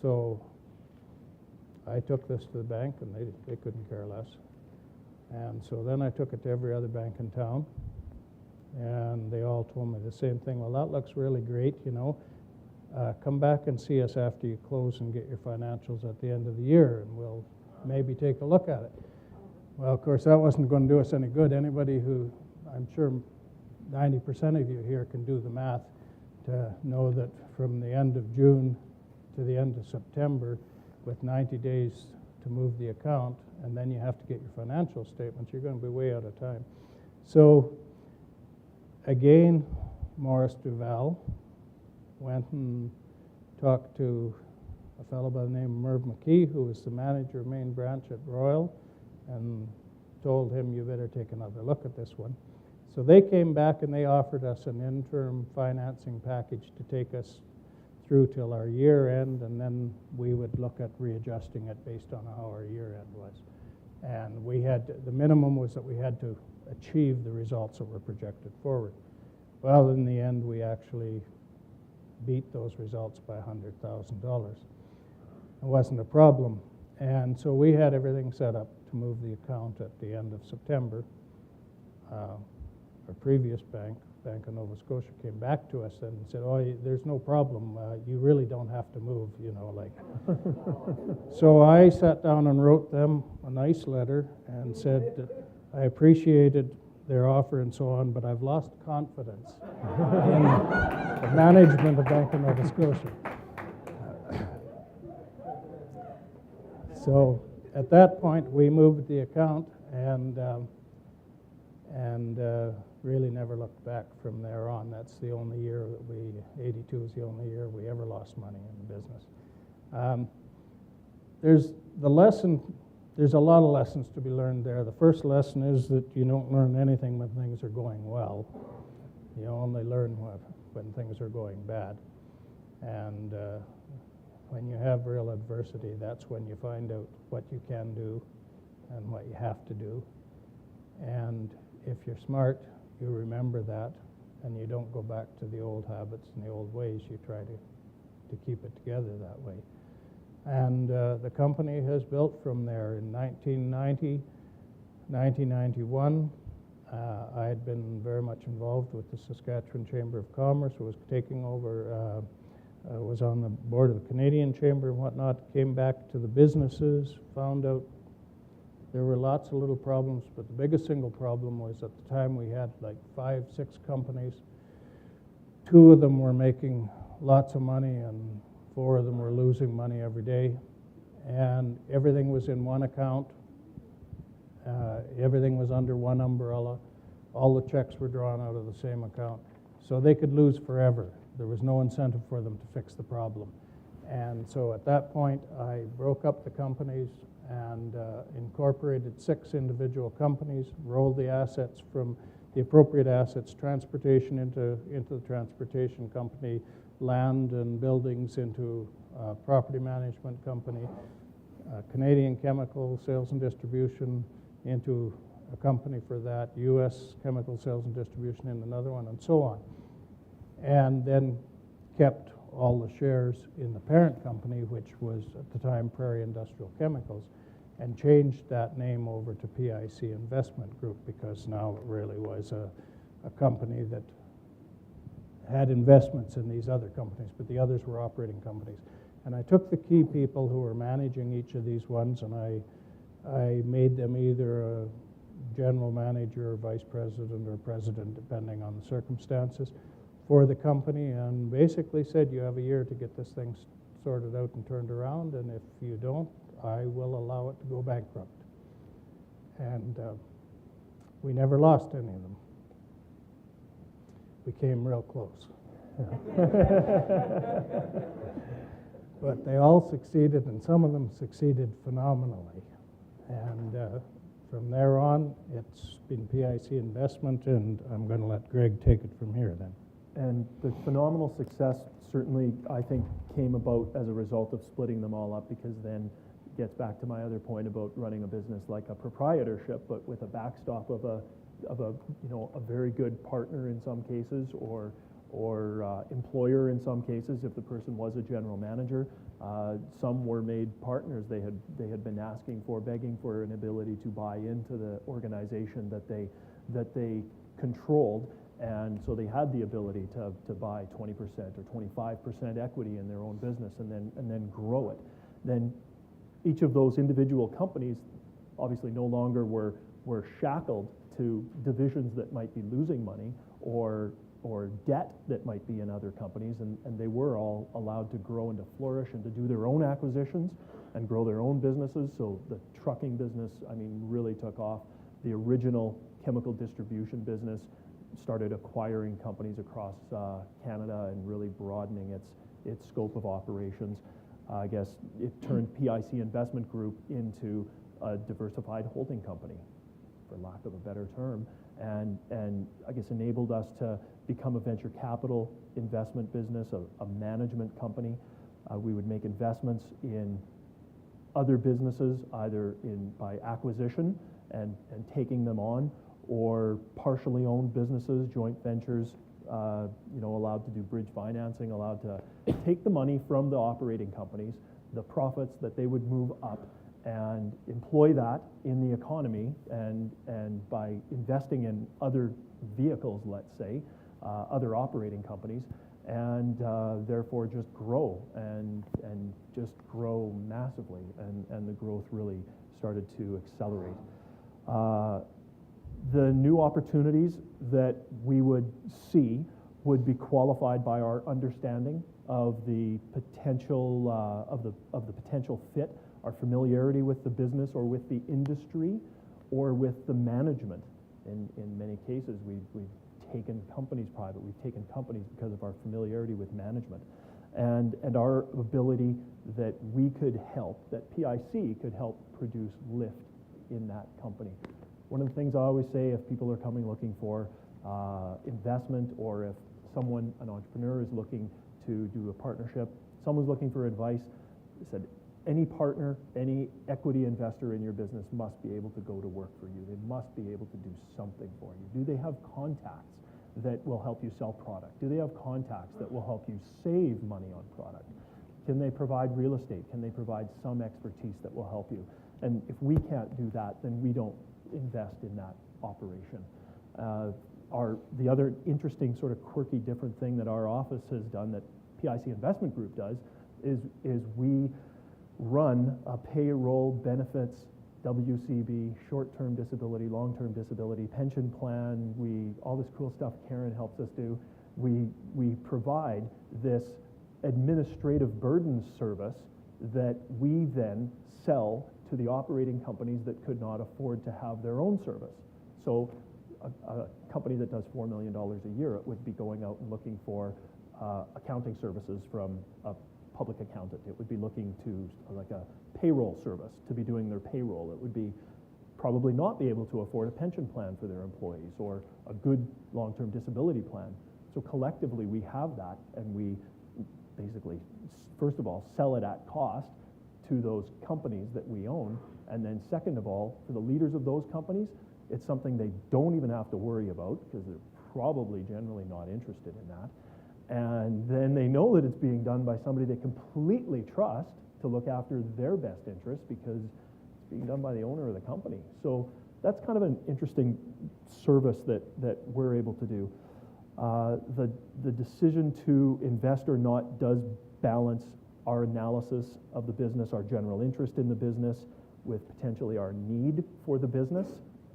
so I took this to the bank, and they couldn't care less. And so then I took it to every other bank in town, and they all told me the same thing. Well, that looks really great, come back and see us after you close and get your financials at the end of the year, and we'll maybe take a look at it. Well, of course, that wasn't going to do us any good. Anybody who, I'm sure 90% of you here can do the math to know that from the end of June to the end of September, with 90 days to move the account, and then you have to get your financial statements, you're going to be way out of time. So again, Morris Duval went and talked to a fellow by the name of Merv McKee, who was the manager of Main Branch at Royal, and told him, you better take another look at this one. So they came back and they offered us an interim financing package to take us through till our year end, and then we would look at readjusting it based on how our year end was. And we had, the minimum was that we had to achieve the results that were projected forward. Well, in the end, we actually beat those results by $100,000. It wasn't a problem. And so we had everything set up to move the account at the end of September. Our previous bank, Bank of Nova Scotia, came back to us and said, oh, there's no problem. You really don't have to move, you know, like. So I sat down and wrote them a nice letter and said that I appreciated their offer and so on, but I've lost confidence in the management of Bank of Nova Scotia. So at that point, we moved the account and really never looked back from there on. That's the only year that 82 is the only year we ever lost money in the business. There's a lot of lessons to be learned there. The first lesson is that you don't learn anything when things are going well. You only learn when things are going bad. And when you have real adversity, that's when you find out what you can do and what you have to do. And if you're smart, you remember that, and you don't go back to the old habits and the old ways. You try to keep it together that way. And the company has built from there. In 1990, 1991, I had been very much involved with the Saskatchewan Chamber of Commerce, was taking over, was on the board of the Canadian Chamber and whatnot, came back to the businesses, found out there were lots of little problems, but the biggest single problem was at the time we had like 5, 6 companies. 2 of them were making lots of money and 4 of them were losing money every day. And everything was in one account. Everything was under one umbrella. All the checks were drawn out of the same account. So they could lose forever. There was no incentive for them to fix the problem. And so at that point, I broke up the companies and incorporated 6 individual companies, rolled the assets from the appropriate assets, transportation into the transportation company, land and buildings into a property management company, Canadian chemical sales and distribution into a company for that, U.S. chemical sales and distribution in another one, and so on. And then kept all the shares in the parent company, which was at the time Prairie Industrial Chemicals, and changed that name over to PIC Investment Group, because now it really was a company that had investments in these other companies, but the others were operating companies. And I took the key people who were managing each of these ones, and I made them either a general manager or vice president or president, depending on the circumstances, for the company, and basically said, you have a year to get this thing sorted out and turned around, and if you don't, I will allow it to go bankrupt. And we never lost any of them. We came real close. But they all succeeded, and some of them succeeded phenomenally. And from there on, it's been PIC Investment, and I'm going to let Greg take it from here then. And the phenomenal success certainly, I think, came about as a result of splitting them all up, because then it gets back to my other point about running a business like a proprietorship, but with a backstop of a very good partner in some cases, or employer in some cases if the person was a general manager. Some were made partners. They had been begging for an ability to buy into the organization that they controlled. And so they had the ability to buy 20% or 25% equity in their own business and then grow it. Then each of those individual companies obviously no longer were shackled to divisions that might be losing money or debt that might be in other companies, and they were all allowed to grow and to flourish and to do their own acquisitions and grow their own businesses. So the trucking business, really took off. The original chemical distribution business started acquiring companies across Canada and really broadening its scope of operations. I guess it turned PIC Investment Group into a diversified holding company. for lack of a better term, and I guess enabled us to become a venture capital investment business, a management company. We would make investments in other businesses, either by acquisition and taking them on, or partially owned businesses, joint ventures, allowed to do bridge financing, allowed to take the money from the operating companies, the profits that they would move up, and employ that in the economy, and by investing in other vehicles, let's say, other operating companies, and therefore just grow and just grow massively, and the growth really started to accelerate. The new opportunities that we would see would be qualified by our understanding of the potential of the potential fit, our familiarity with the business or with the industry or with the management. In many cases, we've taken companies private. We've taken companies because of our familiarity with management, and our ability that we could help, that PIC could help produce lift in that company. One of the things I always say, if people are coming looking for investment, or if an entrepreneur is looking to do a partnership, someone's looking for advice, I said, any partner, any equity investor in your business must be able to go to work for you. They must be able to do something for you. Do they have contacts that will help you sell product? Do they have contacts that will help you save money on product? Can they provide real estate? Can they provide some expertise that will help you? And if we can't do that, then we don't invest in that operation. The other interesting sort of quirky different thing that our office has done, that PIC Investment Group does, is we run a payroll, benefits, WCB, short-term disability, long-term disability, pension plan, all this cool stuff Karen helps us do. We provide this administrative burden service that we then sell to the operating companies that could not afford to have their own service. So a company that does $4 million a year, it would be going out and looking for accounting services from a public accountant. It would be looking to like a payroll service to be doing their payroll. It would be probably not be able to afford a pension plan for their employees or a good long-term disability plan. So collectively we have that, and we basically, first of all, sell it at cost to those companies that we own, and then second of all, for the leaders of those companies, it's something they don't even have to worry about because they're probably generally not interested in that. And then they know that it's being done by somebody they completely trust to look after their best interests because it's being done by the owner of the company. So that's kind of an interesting service that we're able to do. The decision to invest or not does balance our analysis of the business, our general interest in the business, with potentially our need for the business.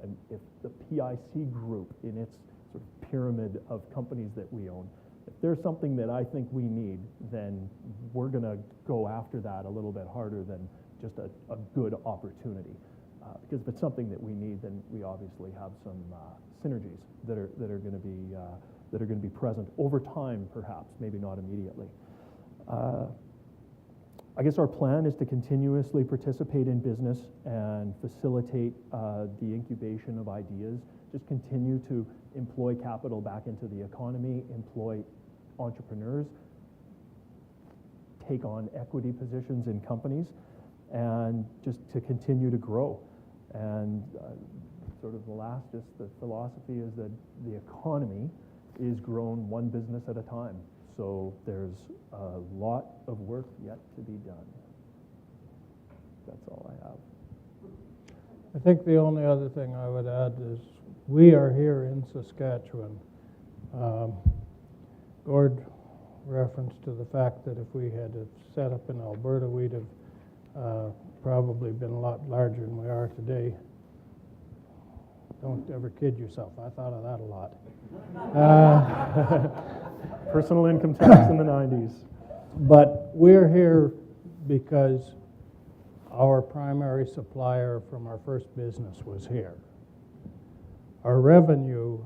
And if the PIC group, in its sort of pyramid of companies that we own, if there's something that I think we need, then we're going to go after that a little bit harder than just a good opportunity. Because if it's something that we need, then we obviously have some synergies that are going to be present over time, perhaps, maybe not immediately. I guess our plan is to continuously participate in business and facilitate the incubation of ideas, just continue to employ capital back into the economy, employ entrepreneurs, take on equity positions in companies, and just to continue to grow. And sort of the philosophy is that the economy is grown one business at a time. So there's a lot of work yet to be done. That's all I have. I think the only other thing I would add is we are here in Saskatchewan. Gord referenced to the fact that if we had set up in Alberta, we'd have probably been a lot larger than we are today. Don't ever kid yourself. I thought of that a lot. Personal income tax in the 90s. But we're here because our primary supplier from our first business was here. Our revenue,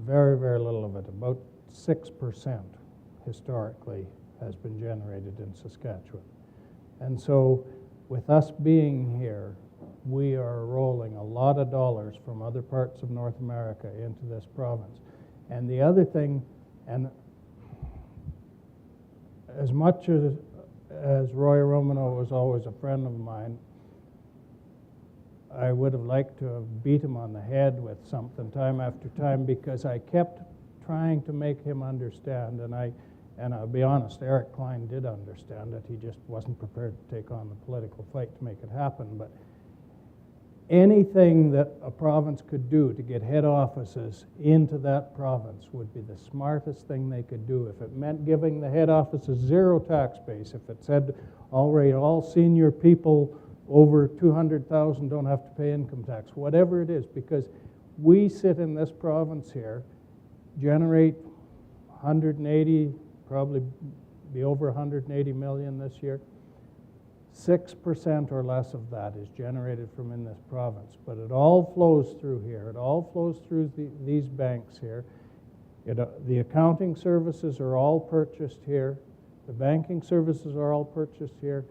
very, very little of it, about 6% historically, has been generated in Saskatchewan. And so with us being here, we are rolling a lot of dollars from other parts of North America into this province. And the other thing, and as much as Roy Romano was always a friend of mine, I would have liked to have beat him on the head with something time after time, because I kept trying to make him understand, and I'll be honest, Eric Klein did understand it. He just wasn't prepared to take on the political fight to make it happen. But anything that a province could do to get head offices into that province would be the smartest thing they could do. If it meant giving the head offices zero tax base, if it said, all right, all senior people over 200,000 don't have to pay income tax, whatever it is, because we sit in this province here, generate 180, probably be over 180 million this year. 6% or less of that is generated from in this province, but it all flows through here. It all flows through these banks here. The accounting services are all purchased here. The banking services are all purchased here.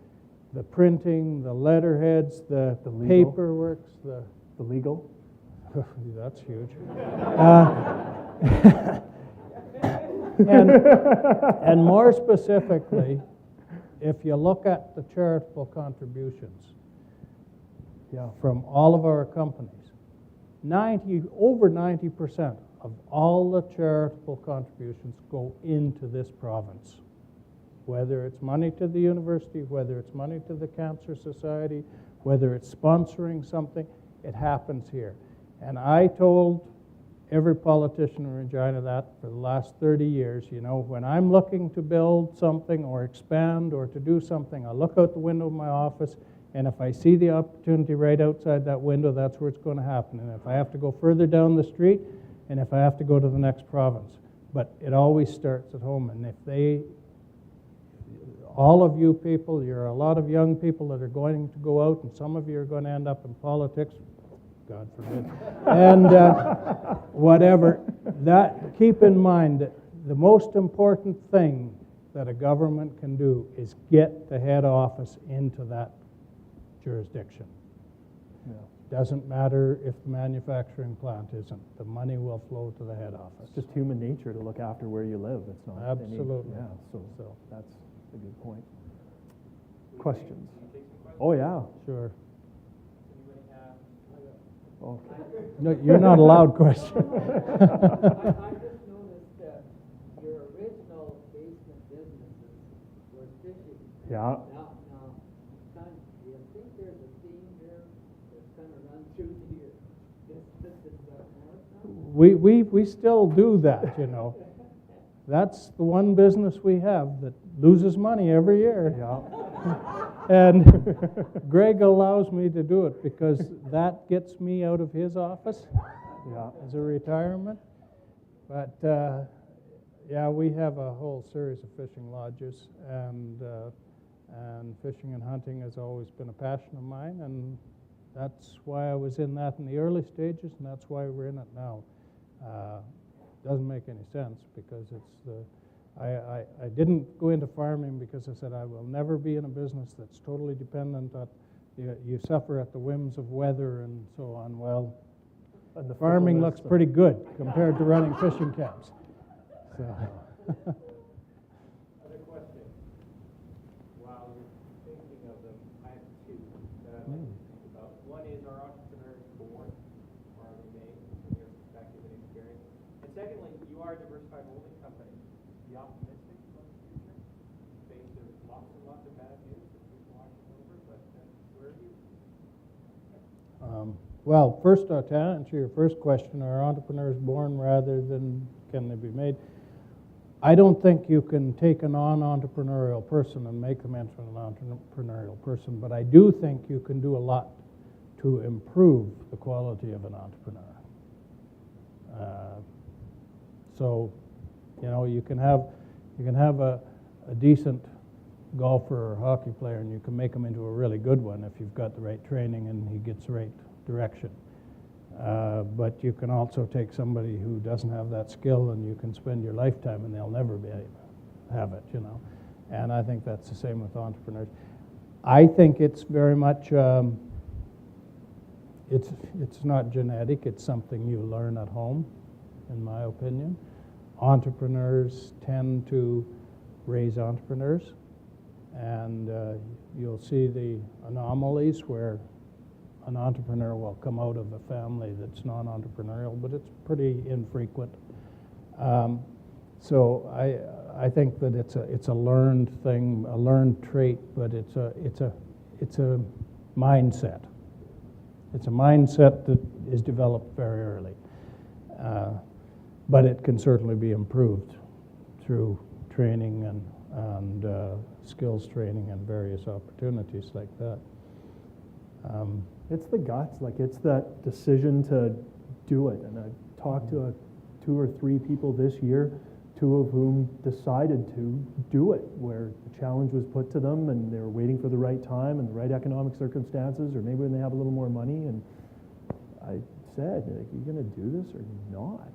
The printing, the letterheads, the paperwork, the legal. That's huge. And more specifically, if you look at the charitable contributions from all of our companies, over 90% of all the charitable contributions go into this province. Whether it's money to the university, whether it's money to the Cancer Society, whether it's sponsoring something, it happens here. And I told every politician in Regina that for the last 30 years, you know, when I'm looking to build something or expand or to do something, I look out the window of my office, and if I see the opportunity right outside that window, that's where it's going to happen. And if I have to go further down the street, and if I have to go to the next province. But it always starts at home. And if all of you people, you're a lot of young people that are going to go out, and some of you are going to end up in politics, God forbid, and whatever. Keep in mind that the most important thing that a government can do is get the head office into that jurisdiction. Yeah. Doesn't matter if the manufacturing plant isn't. The money will flow to the head office. It's just human nature to look after where you live. It's not Absolutely. So that's a good point. Questions? Oh yeah. Sure. Okay. No, you're not allowed questions. I just noticed that your original basement businesses were fishing. Yeah. Now, son, do you think there's a theme here that's going to run through We still do that, you know. That's the one business we have that loses money every year. Yeah. And Greg allows me to do it because that gets me out of his office as a retirement. But yeah, we have a whole series of fishing lodges, and fishing and hunting has always been a passion of mine, and that's why I was in that in the early stages, and that's why we're in it now. Doesn't make any sense because I didn't go into farming because I said I will never be in a business that's totally dependent on you suffer at the whims of weather and so on. Well, the farming looks pretty good compared to running fishing camps. So. Other questions? While you're thinking of them, I have two that I'd like to think about. One is, are entrepreneurs born, or are they made, from your perspective and experience? And secondly, you are a diversified holding company. Be optimistic about the future? Face of lots and lots of bad news that keep washing over, but where are you? Well, first, to answer your first question, are entrepreneurs born rather than can they be made? I don't think you can take a non-entrepreneurial person and make them into an entrepreneurial person, but I do think you can do a lot to improve the quality of an entrepreneur. So, you know, you can have a decent golfer or hockey player, and you can make him into a really good one if you've got the right training and he gets the right direction. But you can also take somebody who doesn't have that skill, and you can spend your lifetime and they'll never have it, you know. And I think that's the same with entrepreneurs. I think it's very much it's not genetic, it's something you learn at home, in my opinion. Entrepreneurs tend to raise entrepreneurs, and you'll see the anomalies where an entrepreneur will come out of a family that's non-entrepreneurial, but it's pretty infrequent. So I think that it's a learned thing, a learned trait, but it's a mindset. It's a mindset that is developed very early, but it can certainly be improved through training and skills training and various opportunities like that. It's the guts, like it's that decision to do it. And I've talked to 2 or 3 people this year, 2 of whom decided to do it, where the challenge was put to them and they were waiting for the right time and the right economic circumstances, or maybe when they have a little more money. And I said, like, are you going to do this or not?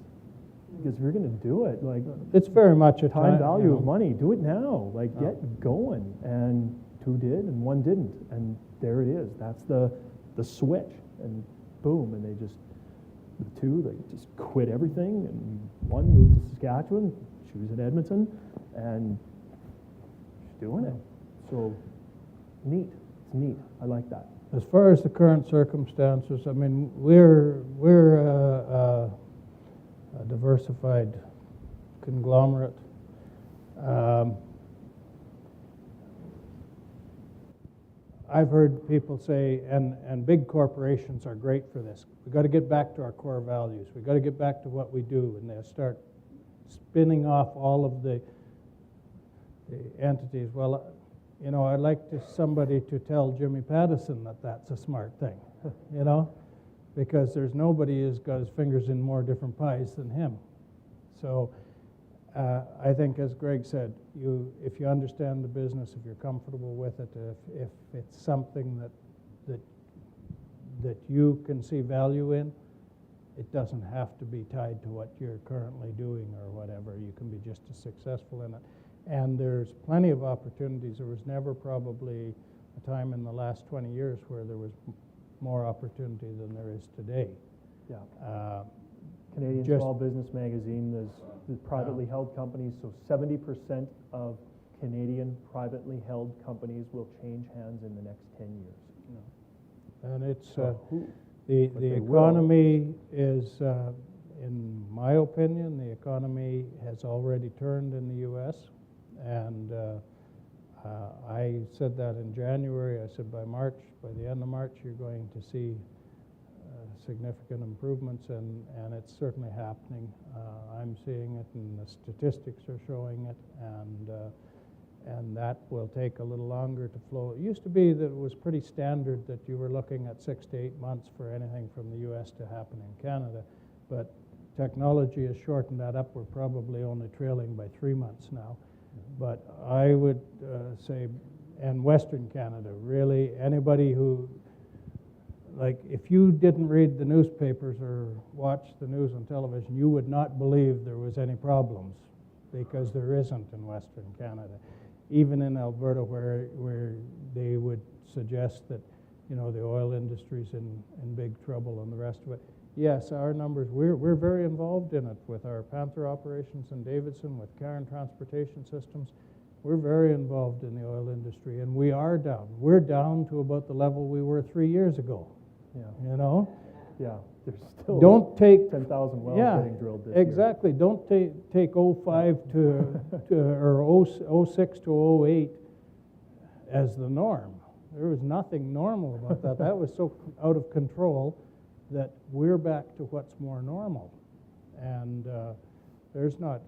Because if you're going to do it, like, It's very much a time value you of know. money, do it now, like get going. And 2 did and 1 didn't, and there it is. That's the switch, and boom, and they just, the 2, they just quit everything, and 1 moved to Saskatchewan, she was in Edmonton, and she's doing it. So neat, it's neat, I like that. As far as the current circumstances, I mean, we're a diversified conglomerate. I've heard people say, and big corporations are great for this. We've got to get back to our core values. We've got to get back to what we do, and they'll start spinning off all of the entities. Well, you know, I'd like somebody to tell Jimmy Pattison that that's a smart thing, you know, because there's nobody who's got his fingers in more different pies than him. So I think, as Greg said, if you understand the business, if you're comfortable with it, if it's something that you can see value in, it doesn't have to be tied to what you're currently doing or whatever. You can be just as successful in it. And there's plenty of opportunities. There was never probably a time in the last 20 years where there was more opportunity than there is today. Yeah. Canadian just- Small Business Magazine is privately held companies, so 70% of Canadian privately held companies will change hands in the next 10 years. And it's Who? the But they will. economy is, in my opinion, the economy has already turned in the U.S. And I said that in January. I said by the end of March, you're going to see significant improvements, and it's certainly happening. I'm seeing it, and the statistics are showing it, and that will take a little longer to flow. It used to be that it was pretty standard that you were looking at 6 to 8 months for anything from the U.S. to happen in Canada, but technology has shortened that up. We're probably only trailing by 3 months now. But I would say, and Western Canada, really, anybody who, like, if you didn't read the newspapers or watch the news on television, you would not believe there was any problems, because there isn't in Western Canada. Even in Alberta, where they would suggest that, you know, the oil industry's in big trouble and the rest of it. Yes, our numbers, we're very involved in it with our Panther operations in Davidson, with Cairn Transportation Systems. We're very involved in the oil industry, and we are down. We're down to about the level we were 3 years ago. Yeah. You know? Yeah, there's still Don't take 10,000 wells yeah, getting drilled this year. exactly. Don't take 05 or 06 to 08 as the norm. There was nothing normal about that. That was so out of control that we're back to what's more normal. And there's not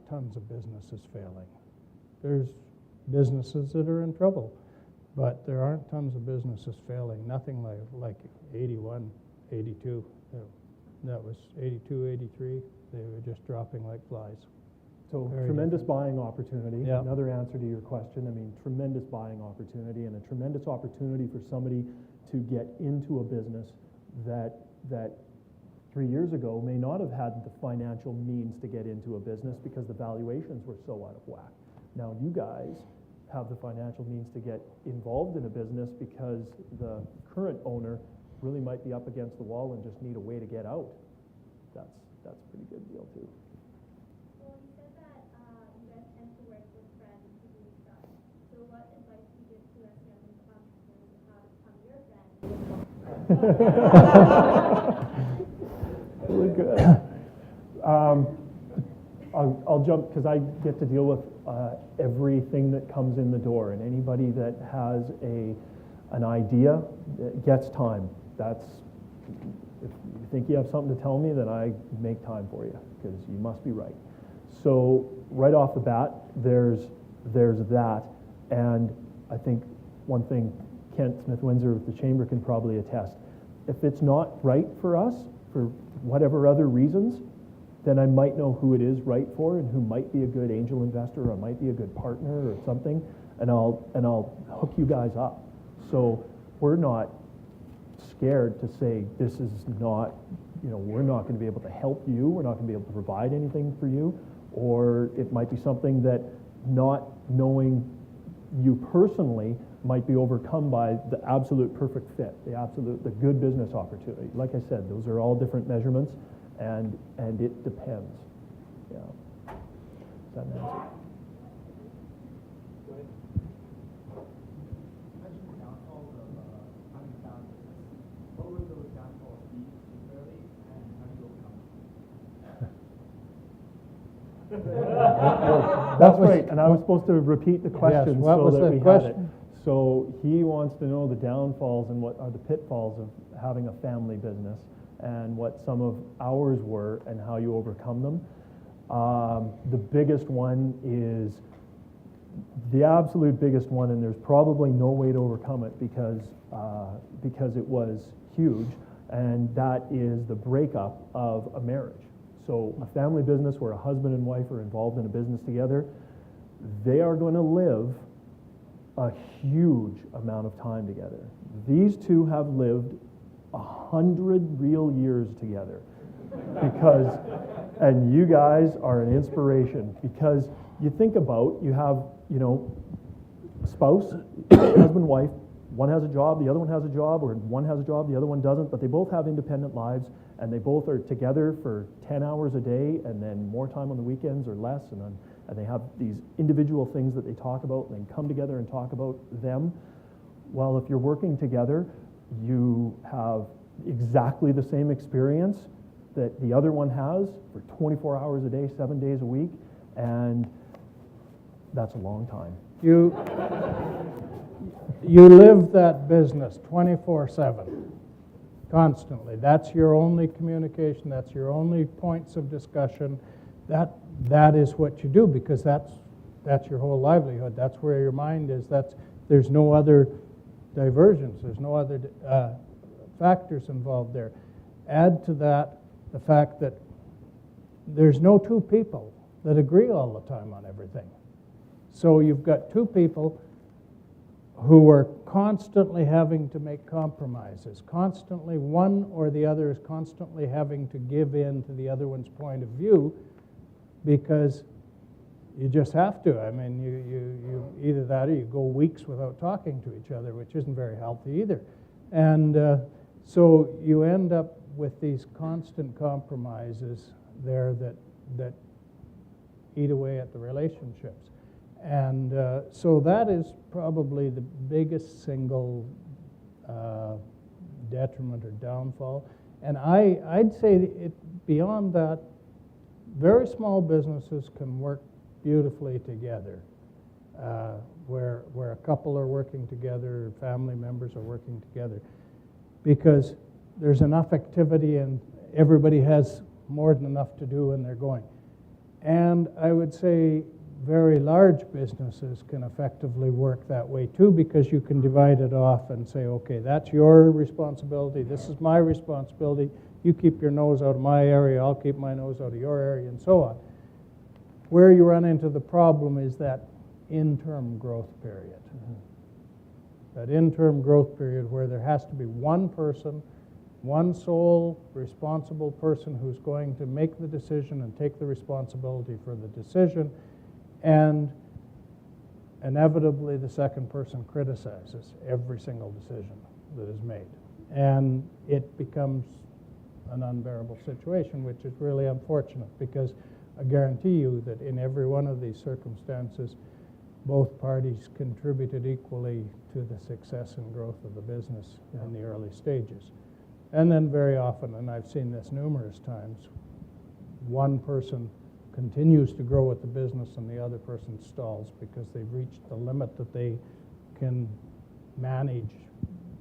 tons of businesses failing. There's businesses that are in trouble, but there aren't tons of businesses failing. Nothing like 81, 82. That was 82, 83. They were just dropping like flies. So Very tremendous different. buying opportunity. Yeah. Another answer to your question. I mean, tremendous buying opportunity, and a tremendous opportunity for somebody to get into a business that 3 years ago may not have had the financial means to get into a business because the valuations were so out of whack. Now you guys have the financial means to get involved in a business because the current owner really might be up against the wall and just need a way to get out. That's a pretty good deal too. Well, you said that you guys tend to work with friends to do stuff. So what advice do you give to us young entrepreneurs on how to become your friend? Really good. I'll jump because I get to deal with everything that comes in the door, and anybody that has an idea gets time. That's, if you think you have something to tell me, then I make time for you because you must be right. So right off the bat, there's that, and I think one thing Kent Smith-Windsor with the Chamber can probably attest. If it's not right for us, for whatever other reasons, then I might know who it is right for and who might be a good angel investor or might be a good partner or something, and I'll hook you guys up. So we're not scared to say this is not, we're not going to be able to help you, we're not going to be able to provide anything for you, or it might be something that not knowing you personally might be overcome by the absolute perfect fit, the good business opportunity. Like I said, those are all different measurements, and it depends. Yeah. Is that an answer? That's right, and I was supposed to repeat the question what so was that the we had it. question? So he wants to know the downfalls and what are the pitfalls of having a family business and what some of ours were and how you overcome them. The biggest one is, the absolute biggest one, and there's probably no way to overcome it because it was huge, and that is the breakup of a marriage. So a family business where a husband and wife are involved in a business together, they are going to live a huge amount of time together. These two have lived 100 real years together because, and you guys are an inspiration because you think about, you have, a spouse, husband, wife, one has a job, the other one has a job, or one has a job, the other one doesn't, but they both have independent lives, and they both are together for 10 hours a day, and then more time on the weekends or less, and they have these individual things that they talk about, and then come together and talk about them. Well, if you're working together, you have exactly the same experience that the other one has for 24 hours a day, 7 days a week, and that's a long time. You live that business 24/7, constantly. That's your only communication. That's your only points of discussion. That is what you do because that's your whole livelihood. That's where your mind is. There's no other diversions. There's no other factors involved there. Add to that the fact that there's no two people that agree all the time on everything. So you've got two people who are constantly having to make compromises, constantly, one or the other is constantly having to give in to the other one's point of view because you just have to. I mean, you either that or you go weeks without talking to each other, which isn't very healthy either. And so you end up with these constant compromises there that eat away at the relationships. And so that is probably the biggest single detriment or downfall. And I'd say beyond that, very small businesses can work beautifully together, where a couple are working together, family members are working together, because there's enough activity and everybody has more than enough to do and they're going. And I would say very large businesses can effectively work that way too because you can divide it off and say, okay, that's your responsibility, this is my responsibility, you keep your nose out of my area, I'll keep my nose out of your area, and so on. Where you run into the problem is that interim growth period. That interim growth period where there has to be one person, one sole responsible person who's going to make the decision and take the responsibility for the decision, and inevitably the second person criticizes every single decision that is made. And it becomes an unbearable situation, which is really unfortunate, because I guarantee you that in every one of these circumstances, both parties contributed equally to the success and growth of the business in the early stages. And then very often, and I've seen this numerous times, one person continues to grow with the business and the other person stalls because they've reached the limit that they can manage,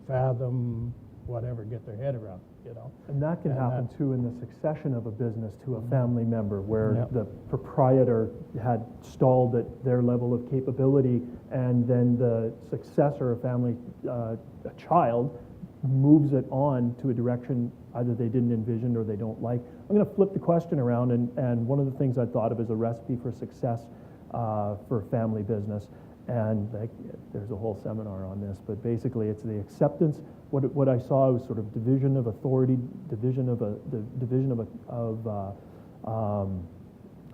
fathom, whatever, get their head around, you know. And that can And happen too in the succession of a business to a family member, where Yep. the proprietor had stalled at their level of capability, and then the successor, a family, a child, moves it on to a direction either they didn't envision or they don't like. I'm going to flip the question around, and one of the things I thought of as a recipe for success for family business, and there's a whole seminar on this, but basically it's the acceptance. What I saw was sort of division of authority, division of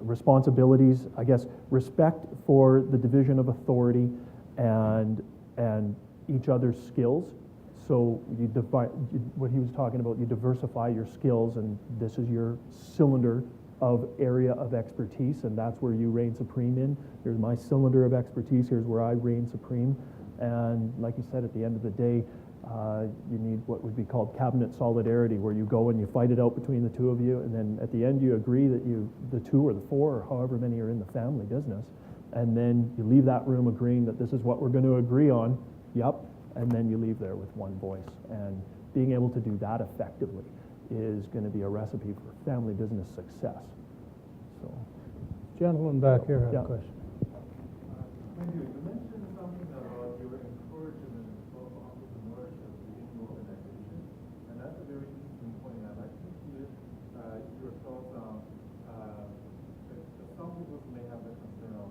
responsibilities, I guess, respect for the division of authority and each other's skills. So what he was talking about, you diversify your skills, and this is your cylinder of area of expertise, and that's where you reign supreme in. Here's my cylinder of expertise, here's where I reign supreme. And like you said, at the end of the day, you need what would be called cabinet solidarity, where you go and you fight it out between the two of you, and then at the end you agree that the two or the four or however many are in the family business, and then you leave that room agreeing that this is what we're going to agree on, and then you leave there with one voice. And being able to do that effectively is going to be a recipe for family business success. So, Gentleman back here has Yeah. a question. Thank you. You mentioned something about your encouragement of entrepreneurship within your organization, and that's a very interesting point. I'd like to hear your thoughts on some people may have the concern of,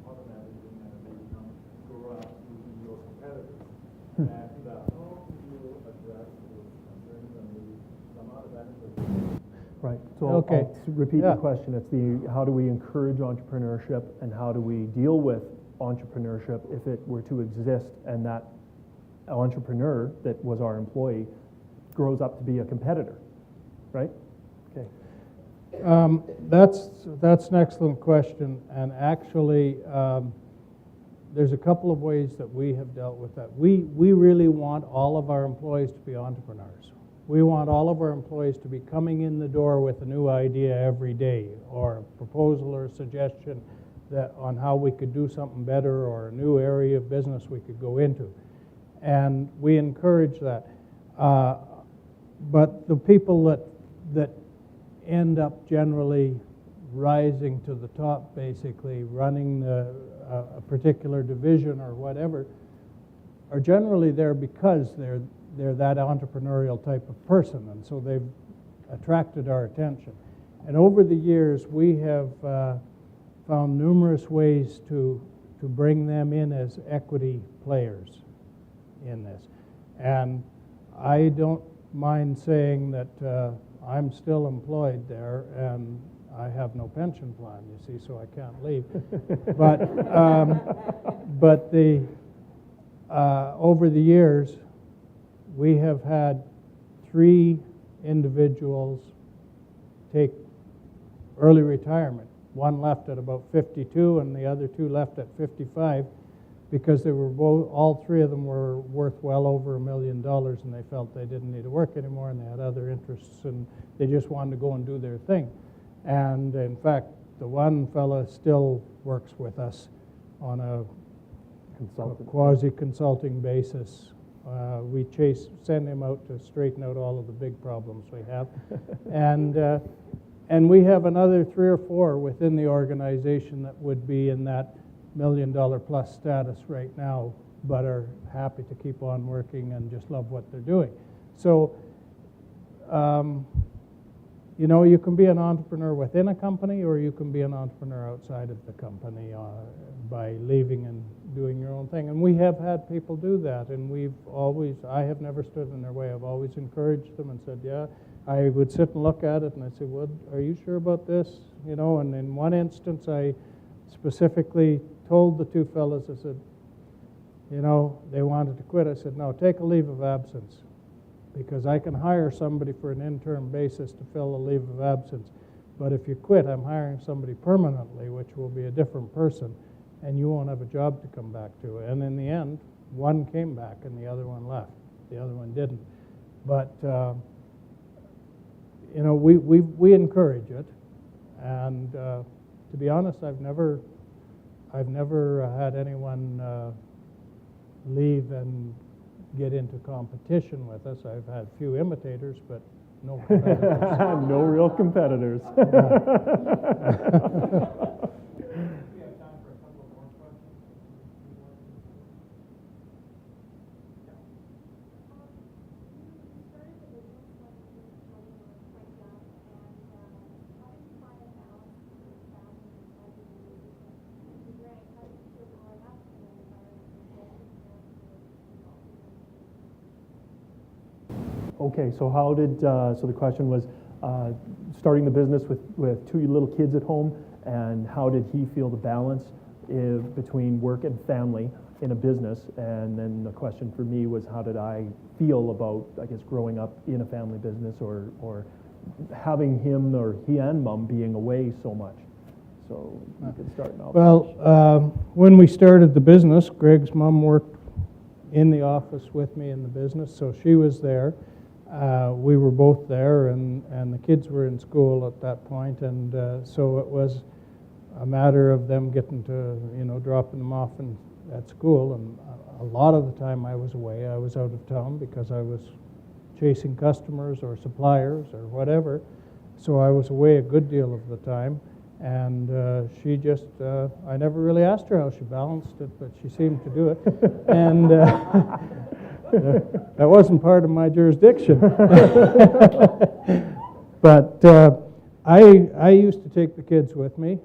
automatically and they become grow up to be your competitors. And how do you address those concerns and maybe some other benefits? right. So Okay. I'll repeat Yeah. the question. It's how do we encourage entrepreneurship, and how do we deal with entrepreneurship if it were to exist, and that entrepreneur that was our employee grows up to be a competitor, right? Okay. That's an excellent question, and actually, there's a couple of ways that we have dealt with that. We really want all of our employees to be entrepreneurs. We want all of our employees to be coming in the door with a new idea every day, or a proposal or a suggestion on how we could do something better, or a new area of business we could go into. And we encourage that. But the people that end up generally rising to the top, basically running a particular division or whatever, are generally there because they're that entrepreneurial type of person, and so they've attracted our attention. And over the years, we have found numerous ways to bring them in as equity players in this. And I don't mind saying that I'm still employed there, and I have no pension plan, you see, so I can't leave. But over the years, we have had 3 individuals take early retirement. One left at about 52, and the other 2 left at 55, because they were all 3 of them were worth well over $1 million, and they felt they didn't need to work anymore, and they had other interests, and they just wanted to go and do their thing. And in fact, the one fella still works with us on a quasi-consulting basis. We send him out to straighten out all of the big problems we have. And we have another 3 or 4 within the organization that would be in that $1 million plus status right now, but are happy to keep on working and just love what they're doing. So, you know, you can be an entrepreneur within a company, or you can be an entrepreneur outside of the company by leaving and doing your own thing. And we have had people do that, and I have never stood in their way. I've always encouraged them and said, yeah. I would sit and look at it, and I'd say, well, are you sure about this? You know, and in one instance, I specifically told the 2 fellows, I said, you know, they wanted to quit. I said, no, take a leave of absence. because I can hire somebody for an interim basis to fill a leave of absence. But if you quit, I'm hiring somebody permanently, which will be a different person, and you won't have a job to come back to. And in the end, one came back and the other one left. The other one didn't. But, you know, we encourage it. And to be honest, I've never had anyone leave and get into competition with us. I've had few imitators, but no competitors. No real competitors. Okay, so how did, so the question was, starting the business with two little kids at home, and how did he feel the balance between work and family in a business? And then the question for me was, how did I feel about, I guess, growing up in a family business, or having him or he and mom being away so much? So you could start now. Well, when we started the business, Greg's mom worked in the office with me in the business, so she was there. We were both there, and the kids were in school at that point, and so it was a matter of them getting to, you know, dropping them off at school, and a lot of the time I was away. I was out of town because I was chasing customers or suppliers or whatever, so I was away a good deal of the time, and she just, I never really asked her how she balanced it, but she seemed to do it, and that wasn't part of my jurisdiction. But I used to take the kids with me.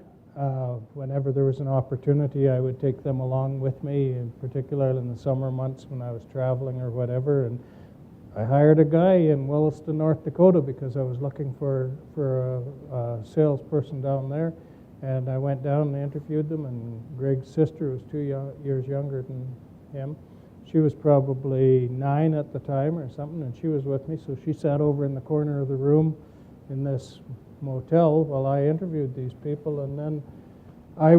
Whenever there was an opportunity, I would take them along with me, in particular in the summer months when I was traveling or whatever. And I hired a guy in Williston, North Dakota, because I was looking for a salesperson down there. And I went down and interviewed them, and Greg's sister was 2 years younger than him. She was probably 9 at the time or something, and she was with me, so she sat over in the corner of the room in this motel while I interviewed these people, and then I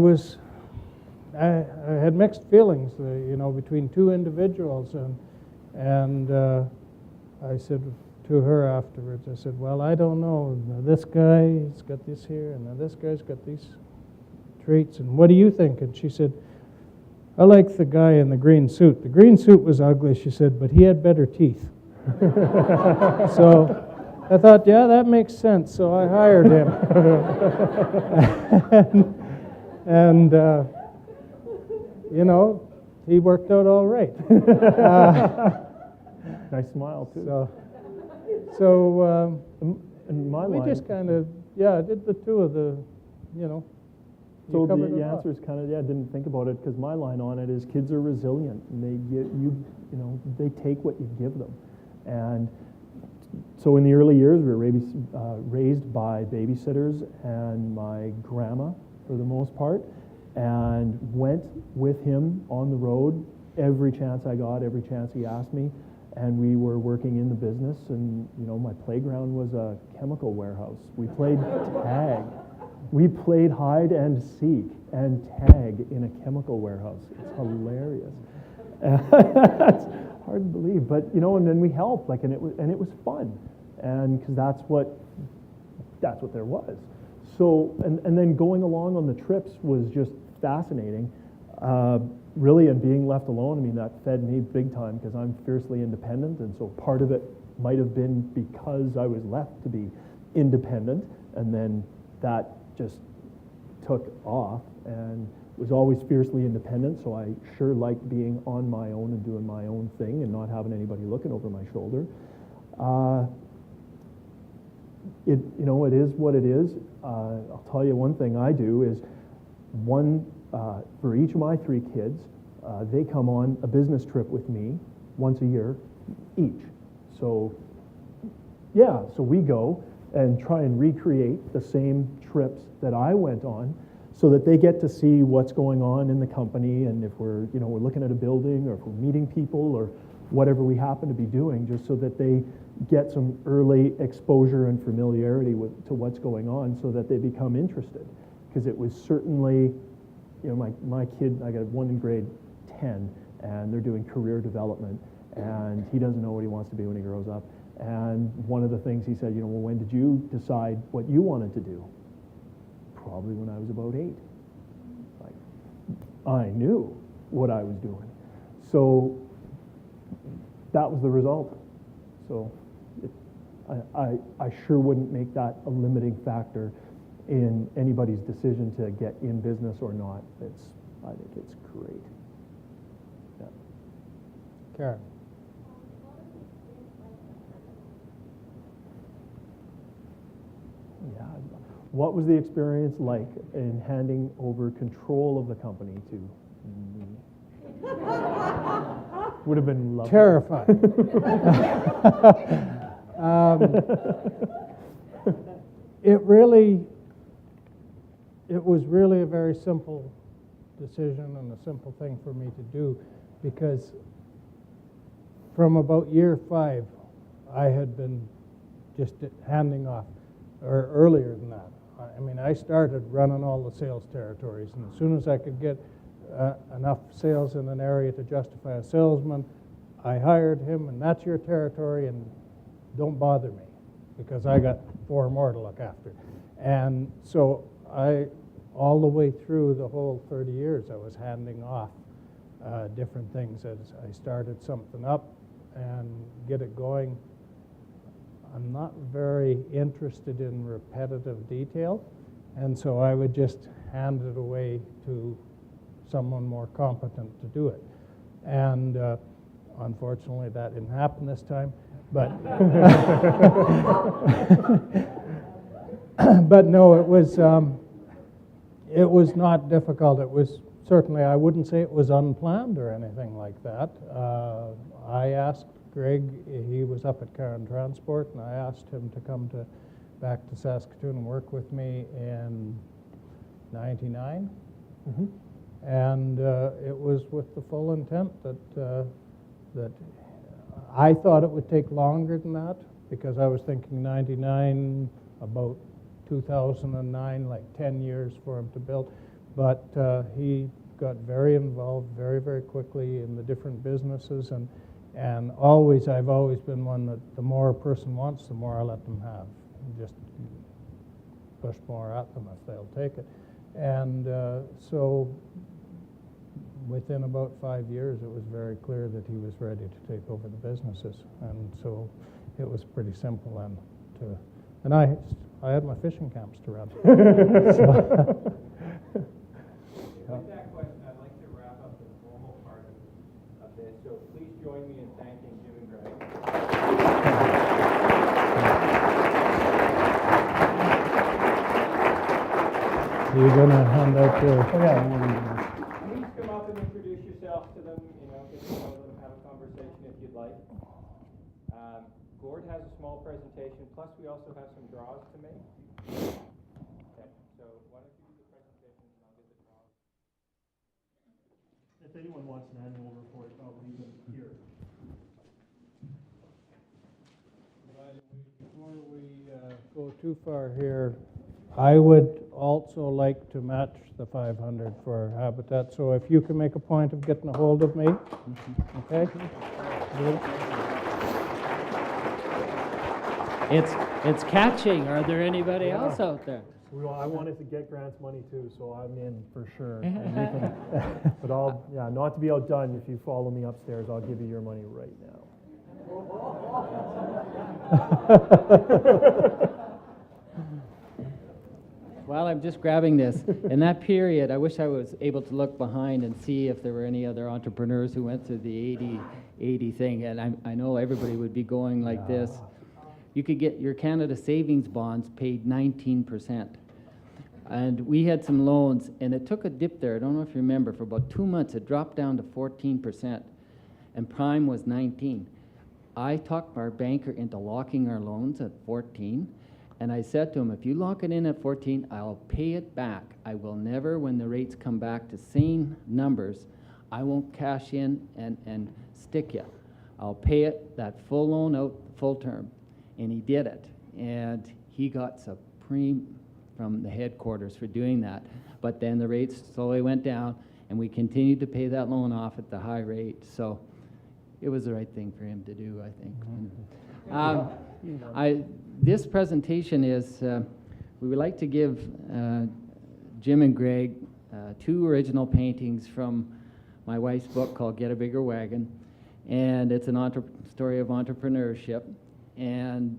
had mixed feelings, you know, between two individuals, and I said to her afterwards, I said, well, I don't know, this guy's got this here, and this guy's got these traits, and what do you think? And she said, I like the guy in the green suit. The green suit was ugly, she said, but he had better teeth. So I thought, yeah, that makes sense. So I hired him. and you know, he worked out all right. Nice smile, too. So and my we line, just kind of, yeah, did the two of the, you know. so covered the it all. answer is kind of, yeah, didn't think about it, because my line on it is kids are resilient, and you know, they take what you give them. And so in the early years, we were raised by babysitters and my grandma for the most part, and went with him on the road every chance I got, every chance he asked me. And we were working in the business, and you know, my playground was a chemical warehouse. We played tag. We played hide and seek and tag in a chemical warehouse. It's hilarious. It's hard to believe, but you know, and then we helped, like, and it was fun, and because that's what there was. So, and then going along on the trips was just fascinating. Really, and being left alone, I mean, that fed me big time, because I'm fiercely independent, and so part of it might have been because I was left to be independent, and then that just took off, and was always fiercely independent, so I sure liked being on my own and doing my own thing and not having anybody looking over my shoulder. You know, it is what it is. I'll tell you one thing I do is for each of my 3 kids, they come on a business trip with me once a year each. So, yeah, so we go and try and recreate the same trips that I went on, so that they get to see what's going on in the company, and if we're looking at a building, or if we're meeting people, or whatever we happen to be doing, just so that they get some early exposure and familiarity to what's going on, so that they become interested. Because it was certainly, you know, my kid, I got one in grade 10, and they're doing career development, and he doesn't know what he wants to be when he grows up. And one of the things he said, you know, well, when did you decide what you wanted to do? Probably when I was about 8. Like, I knew what I was doing. So that was the result. So I sure wouldn't make that a limiting factor in anybody's decision to get in business or not. I think it's great. Yeah. Karen? Yeah. What was the experience like in handing over control of the company to me? Would have been lovely. Terrifying. It was really a very simple decision and a simple thing for me to do, because from about year 5, I had been just handing off, or earlier than that. I mean, I started running all the sales territories, and as soon as I could get enough sales in an area to justify a salesman, I hired him, and that's your territory, and don't bother me, because I got 4 more to look after. And so all the way through the whole 30 years, I was handing off different things as I started something up and get it going. I'm not very interested in repetitive detail, and so I would just hand it away to someone more competent to do it. And unfortunately, that didn't happen this time. But but no, it was not difficult. It was certainly, I wouldn't say it was unplanned or anything like that. I asked Greg, he was up at Car and Transport, and I asked him to come back to Saskatoon and work with me in '99. Mm-hmm. And it was with the full intent that I thought it would take longer than that, because I was thinking '99, about 2009, like 10 years for him to build. But he got very involved very, very quickly in the different businesses, and I've always been one that the more a person wants, the more I let them have. Just push more at them if they'll take it. And so within about 5 years, it was very clear that he was ready to take over the businesses. And so it was pretty simple then and I had my fishing camps to run. So, With that question, I'd like to wrap up the formal part of this. So please join me in thanking Jim and Greg. you're going to hand out your... Oh, yeah. Please come up and introduce yourself to them, get to know them, have a conversation if you'd like. Gord has a small presentation, plus we also have some draws to make. Okay, so why don't you do the presentation and I'll get the draws. If anyone wants an annual report, I'll leave it here. Before we go too far here, I would also like to match the 500 for Habitat. So if you can make a point of getting a hold of me, okay? Good. It's catching. Are there anybody else out there? Well, I wanted to get grants money too, so I'm in for sure. And we can, but not to be outdone, if you follow me upstairs, I'll give you your money right now. While I'm just grabbing this, in that period, I wish I was able to look behind and see if there were any other entrepreneurs who went through the 80 thing. And I know everybody would be going like this. You could get your Canada Savings bonds paid 19%. And we had some loans, and it took a dip there. I don't know if you remember. For about 2 months, it dropped down to 14%, and prime was 19. I talked our banker into locking our loans at 14, and I said to him, if you lock it in at 14, I'll pay it back. I will never, when the rates come back to same numbers, I won't cash in and stick you. I'll pay it, that full loan out, full term. And he did it. And he got supreme from the headquarters for doing that. But then the rates slowly went down, and we continued to pay that loan off at the high rate. So it was the right thing for him to do, I think. This presentation is, we would like to give Jim and Greg 2 original paintings from my wife's book called Get a Bigger Wagon. And it's an story of entrepreneurship. And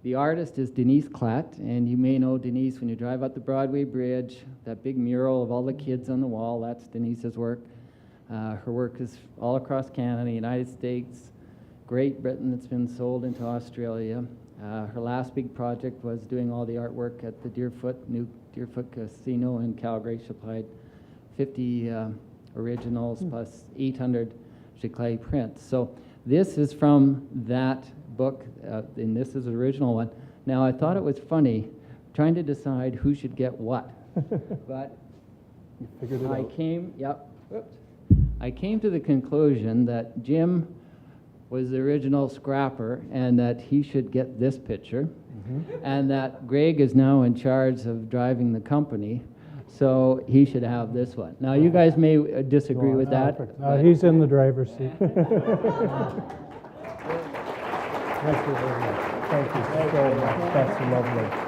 the artist is Denise Klatt, and you may know Denise when you drive up the Broadway Bridge, that big mural of all the kids on the wall, that's Denise's work. Her work is all across Canada, United States, Great Britain. It's been sold into Australia. Her last big project was doing all the artwork at the new Deerfoot Casino in Calgary. She applied 50 originals plus 800 Giclée prints. So this is from that book, and this is the original one. Now, I thought it was funny trying to decide who should get what, but You figured it out. I came to the conclusion that Jim was the original scrapper and that he should get this picture, and that Greg is now in charge of driving the company, so he should have this one. Now, you guys may disagree with that. He's in the driver's seat. Thank you very much. Thank you so much. That's lovely.